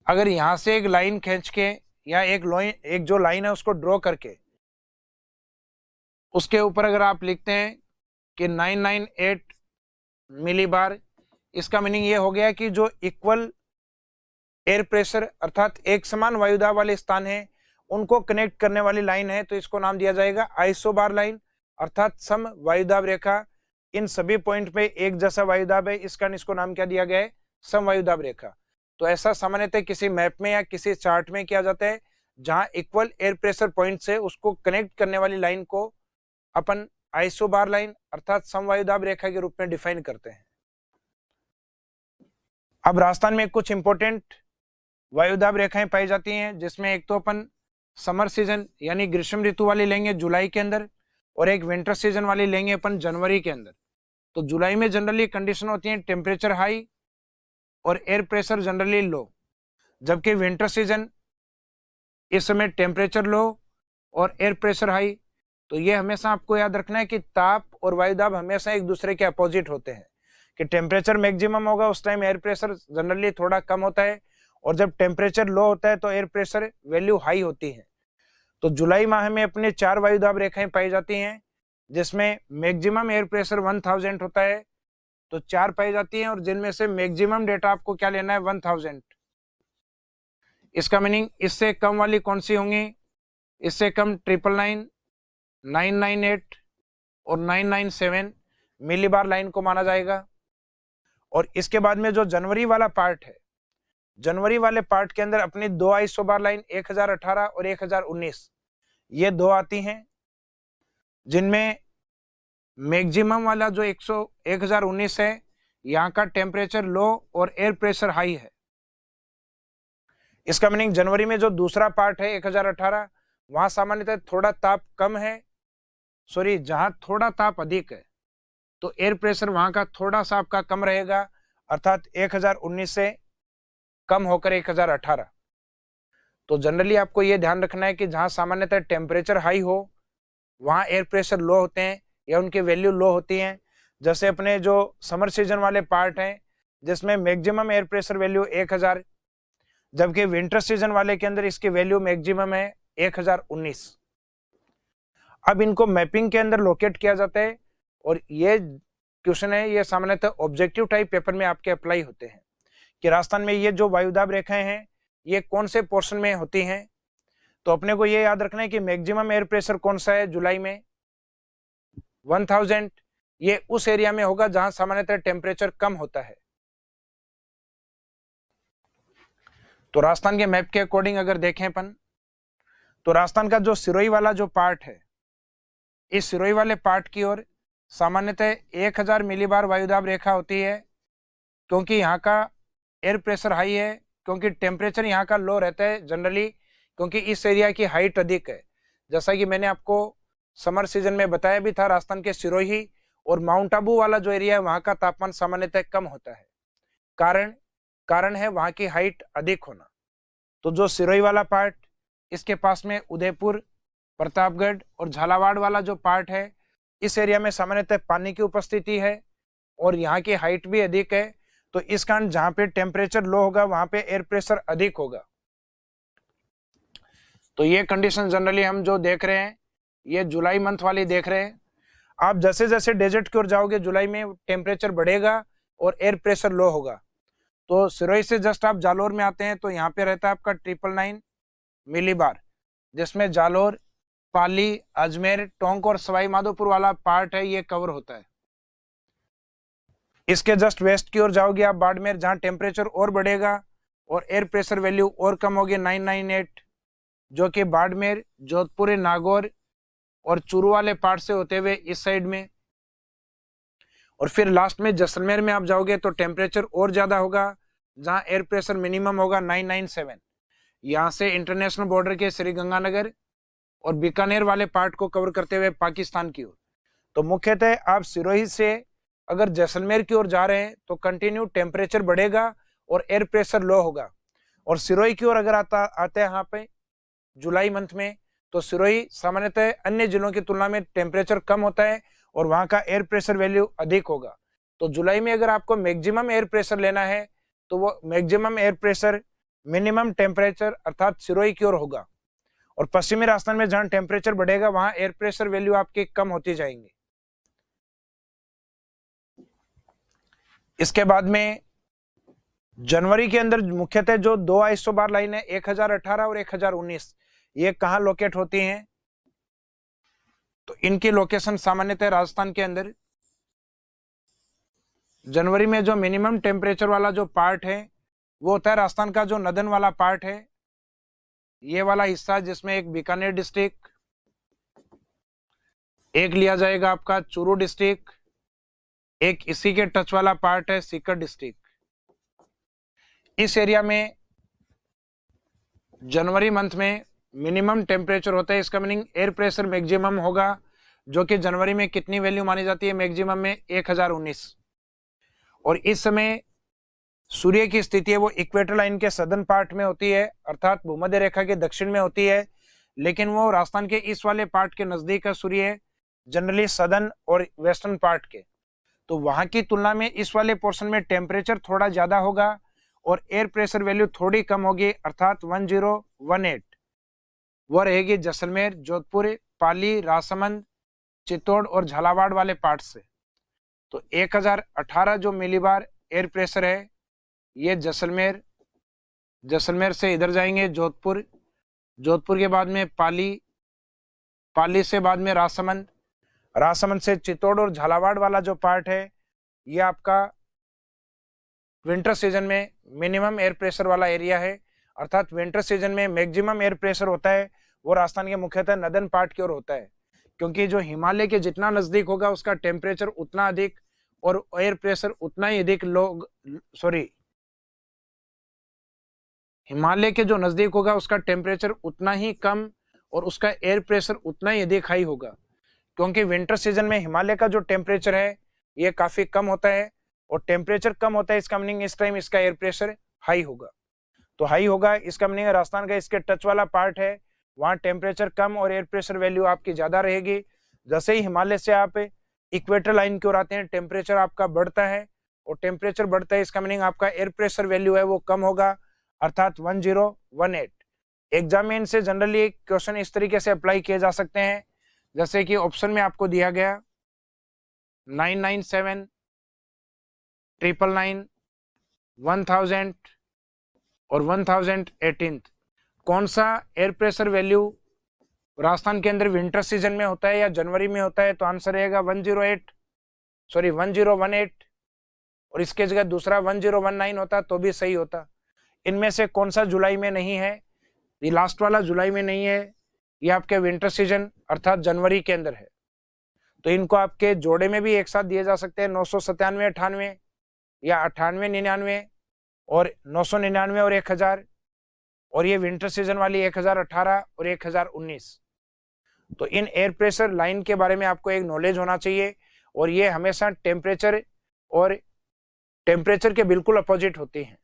अगर यहां से एक लाइन खींच के या एक जो लाइन है उसको ड्रॉ करके उसके ऊपर अगर आप लिखते हैं कि 998 मिलीबार, इसका मीनिंग ये हो गया कि जो इक्वल एयर प्रेशर अर्थात एक समान वायुदाब वाले स्थान है उनको कनेक्ट करने वाली लाइन है, तो इसको नाम दिया जाएगा आइसोबार लाइन, अर्थात सम वायुदाब रेखा। इन सभी पॉइंट पे एक जैसा वायुदाब है, इस कारण इसको नाम क्या दिया गया है, सम वायुदाब रेखा। तो ऐसा सामान्यतः किसी मैप में या किसी चार्ट में किया जाता है, जहां इक्वल एयर प्रेशर पॉइंट से उसको कनेक्ट करने वाली लाइन को अपन आइसोबार लाइन अर्थात सम वायुदाब रेखा के रूप में डिफाइन करते हैं। अब राजस्थान में कुछ इंपॉर्टेंट वायुदाब रेखाएं पाई जाती हैं, जिसमें एक तो अपन समर सीजन यानी ग्रीष्म ऋतु वाली लेंगे जुलाई के अंदर, और एक विंटर सीजन वाली लेंगे अपन जनवरी के अंदर। तो जुलाई में जनरली कंडीशन होती है टेम्परेचर हाई और एयर प्रेशर जनरली लो, जबकि विंटर सीजन इस समय टेम्परेचर लो और एयर प्रेशर हाई। तो ये हमेशा आपको याद रखना है कि ताप और वायुदाब हमेशा एक दूसरे के अपोजिट होते हैं, कि टेम्परेचर मैक्सिमम होगा उस टाइम एयर प्रेशर जनरली थोड़ा कम होता है, और जब टेम्परेचर लो होता है तो एयर प्रेशर वैल्यू हाई होती है। तो जुलाई माह में अपने 4 वायुदाब रेखाएं पाई जाती हैं, जिसमें मैक्सिमम एयर प्रेशर 1000 होता है, तो 4 पाई जाती हैं, और जिनमें से मैक्सिमम डेटा आपको क्या लेना है 1000। इसका मीनिंग इससे कम वाली कौन सी होंगी? इससे कम 999, 998 और 997 मिलीबार लाइन को माना जाएगा। और इसके बाद में जो जनवरी वाला पार्ट है, जनवरी वाले पार्ट के अंदर अपनी 2 आइसोबार लाइन 1018 और 1019 ये 2 आती हैं, जिनमें मैक्सिमम वाला जो 1019 है, यहाँ का टेम्परेचर लो और एयर प्रेशर हाई है। इसका मीनिंग जनवरी में जो दूसरा पार्ट है 1018, वहां सामान्यतः थोड़ा ताप कम है, सॉरी जहां थोड़ा ताप अधिक है तो एयर प्रेशर वहां का थोड़ा सा आपका कम रहेगा, अर्थात 1019 से कम होकर 1018। तो जनरली आपको यह ध्यान रखना है कि जहां सामान्यतः टेम्परेचर हाई हो वहां एयर प्रेशर लो होते हैं या उनकी वैल्यू लो होती हैं। जैसे अपने जो समर सीजन वाले पार्ट हैं जिसमें मैक्सिमम एयर प्रेशर वैल्यू 1000, जबकि विंटर सीजन वाले के अंदर इसकी वैल्यू मैक्सिमम है 1019। अब इनको मैपिंग के अंदर लोकेट किया जाता है, और ये क्वेश्चन है ये सामान्यतः ऑब्जेक्टिव टाइप पेपर में आपके अप्लाई होते हैं कि राजस्थान में ये जो वायुदाब रेखाएं हैं ये कौन से पोर्शन में होती हैं। तो अपने को ये याद रखना है कि मैक्सिमम एयर प्रेशर कौन सा है जुलाई में 1000, ये उस एरिया में होगा जहां सामान्यतः टेम्परेचर कम होता है। तो राजस्थान के मैप के अकॉर्डिंग अगर देखें अपन, तो राजस्थान का जो सिरोही वाला जो पार्ट है, इस सिरोही वाले पार्ट की ओर सामान्यतः 1000 मिलीबार वायुदाब रेखा होती है, क्योंकि यहाँ का एयर प्रेशर हाई है, क्योंकि टेम्परेचर यहाँ का लो रहता है जनरली, क्योंकि इस एरिया की हाइट अधिक है। जैसा कि मैंने आपको समर सीजन में बताया भी था, राजस्थान के सिरोही और माउंट आबू वाला जो एरिया है वहाँ का तापमान सामान्यतः कम होता है, कारण है वहाँ की हाइट अधिक होना। तो जो सिरोही वाला पार्ट, इसके पास में उदयपुर, प्रतापगढ़ और झालावाड़ वाला जो पार्ट है, इस एरिया में सामान्यतः पानी की उपस्थिति है और यहाँ की हाइट भी अधिक है। तो इस कारण जहां पे टेम्परेचर लो होगा वहां पे एयर प्रेशर अधिक होगा। तो ये कंडीशन जनरली हम जो देख रहे हैं ये जुलाई मंथ वाली देख रहे हैं। आप जैसे जैसे डेजर्ट की ओर जाओगे जुलाई में टेम्परेचर बढ़ेगा और एयर प्रेशर लो होगा। तो सिरोही से जस्ट आप जालोर में आते हैं तो यहाँ पे रहता है आपका 999 मिलीबार, जिसमें जालोर, पाली, अजमेर, टोंक और सवाई माधोपुर वाला पार्ट है ये कवर होता है। इसके जस्ट वेस्ट की ओर जाओगे आप बाड़मेर, जहां टेम्परेचर और बढ़ेगा और एयर प्रेशर वैल्यू और कम होगी 998, जो कि बाड़मेर, जोधपुर, नागौर और चूरू वाले पार्ट से होते हुए इस साइड में। और फिर लास्ट में जैसलमेर में आप जाओगे तो टेम्परेचर और ज्यादा होगा, जहां एयर प्रेशर मिनिमम होगा 997। यहाँ से इंटरनेशनल बॉर्डर के श्रीगंगानगर और बीकानेर वाले पार्ट को कवर करते हुए पाकिस्तान की ओर। तो मुख्यतः आप सिरोही से अगर जैसलमेर की ओर जा रहे हैं तो कंटिन्यू टेम्परेचर बढ़ेगा और एयर प्रेशर लो होगा। और सिरोही की ओर अगर आते हैं यहाँ पे जुलाई मंथ में, तो सिरोही सामान्यतः अन्य जिलों की तुलना में टेम्परेचर कम होता है और वहाँ का एयर प्रेशर वैल्यू अधिक होगा। तो जुलाई में अगर आपको मैक्सिमम एयर प्रेशर लेना है तो वो maximum air pressure minimum temperature अर्थात सिरोही की ओर होगा। और पश्चिमी राजस्थान में जहां टेम्परेचर बढ़ेगा वहां एयर प्रेशर वैल्यू आपकी कम होती जाएंगी। इसके बाद में जनवरी के अंदर मुख्यतः जो 2 आइसोबार लाइन है 1018 और 1019, ये कहां लोकेट होती हैं? तो इनकी लोकेशन सामान्यतः राजस्थान के अंदर जनवरी में जो मिनिमम टेम्परेचर वाला जो पार्ट है वो होता है राजस्थान का जो नदन वाला पार्ट है, ये वाला हिस्सा, जिसमें एक बीकानेर डिस्ट्रिक्ट, एक लिया जाएगा आपका चूरू डिस्ट्रिक्ट, एक इसी के टच वाला पार्ट है सीकर डिस्ट्रिक्ट। इस एरिया में जनवरी मंथ में मिनिमम टेम्परेचर होता है, इसका मीनिंग एयर प्रेशर मैक्सिमम होगा, जो कि जनवरी में कितनी वैल्यू मानी जाती है, मैक्सिमम में 1019। और इस समय सूर्य की स्थिति है वो इक्वेटर लाइन के सदर्न पार्ट में होती है, अर्थात भूमध्य रेखा के दक्षिण में होती है, लेकिन वो राजस्थान के इस वाले पार्ट के नजदीक है सूर्य, जनरली सदर्न और वेस्टर्न पार्ट के। तो वहां की तुलना में इस वाले पोर्शन में टेम्परेचर थोड़ा ज्यादा होगा और एयर प्रेशर वैल्यू थोड़ी कम होगी, अर्थात 1018। वो रहेगी जैसलमेर, जोधपुर, पाली, राजसमंद, चित्तौड़ और झालावाड़ वाले पार्ट से। तो 1018 जो मिलीबार एयर प्रेशर है ये जैसलमेर से इधर जाएंगे जोधपुर, जोधपुर के बाद में पाली, पाली से बाद में राजसमंद, राजसमंद से चित्तौड़ और झालावाड़ वाला जो पार्ट है ये आपका विंटर सीजन में मिनिमम एयर प्रेशर वाला एरिया है, अर्थात विंटर सीजन में मैक्सिमम एयर प्रेशर होता है वो राजस्थान के मुख्यतः नदन पार्ट की ओर होता है, क्योंकि जो हिमालय के जितना नजदीक होगा उसका टेम्परेचर उतना अधिक और एयर प्रेशर उतना ही अधिक हिमालय के जो नजदीक होगा उसका टेम्परेचर उतना ही कम और उसका एयर प्रेशर उतना ही अधिक हाई होगा, क्योंकि विंटर सीजन में हिमालय का जो टेम्परेचर है ये काफी कम होता है और टेम्परेचर कम होता है इसका मीनिंग इस टाइम इसका एयर प्रेशर हाई होगा। तो हाई होगा इसका मीनिंग राजस्थान का इसके टच वाला पार्ट है वहां टेम्परेचर कम और एयर प्रेशर वैल्यू आपकी ज्यादा रहेगी। जैसे ही हिमालय से आप इक्वेटर लाइन की ओर आते हैं टेम्परेचर आपका बढ़ता है और टेम्परेचर बढ़ता है इसका मीनिंग आपका एयर प्रेशर वैल्यू है वो कम होगा, अर्थात 1018। एग्जाम में इनसे जनरली क्वेश्चन इस तरीके से अप्लाई किए जा सकते हैं, जैसे कि ऑप्शन में आपको दिया गया 997, 999, 1000 और 1018 कौन सा एयर प्रेशर वैल्यू राजस्थान के अंदर विंटर सीजन में होता है या जनवरी में होता है, तो आंसर रहेगा 1018 और इसके जगह दूसरा 1019 होता तो भी सही होता। इनमें से कौन सा जुलाई में नहीं है, ये लास्ट वाला जुलाई में नहीं है, ये आपके विंटर सीजन अर्थात जनवरी के अंदर है। तो इनको आपके जोड़े में भी एक साथ दिए जा सकते हैं 997, 98 या 98, 99 और 999 और 1000, और ये विंटर सीजन वाली 1018 और 1019। तो इन एयर प्रेशर लाइन के बारे में आपको एक नॉलेज होना चाहिए और ये हमेशा टेम्परेचर के बिल्कुल अपोजिट होती हैं,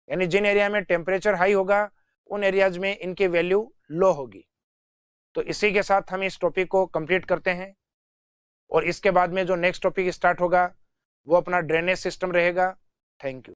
यानी जिन एरिया में टेम्परेचर हाई होगा उन एरियाज में इनकी वैल्यू लो होगी। तो इसी के साथ हम इस टॉपिक को कंप्लीट करते हैं और इसके बाद में जो नेक्स्ट टॉपिक स्टार्ट होगा वो अपना ड्रेनेज सिस्टम रहेगा। Thank you.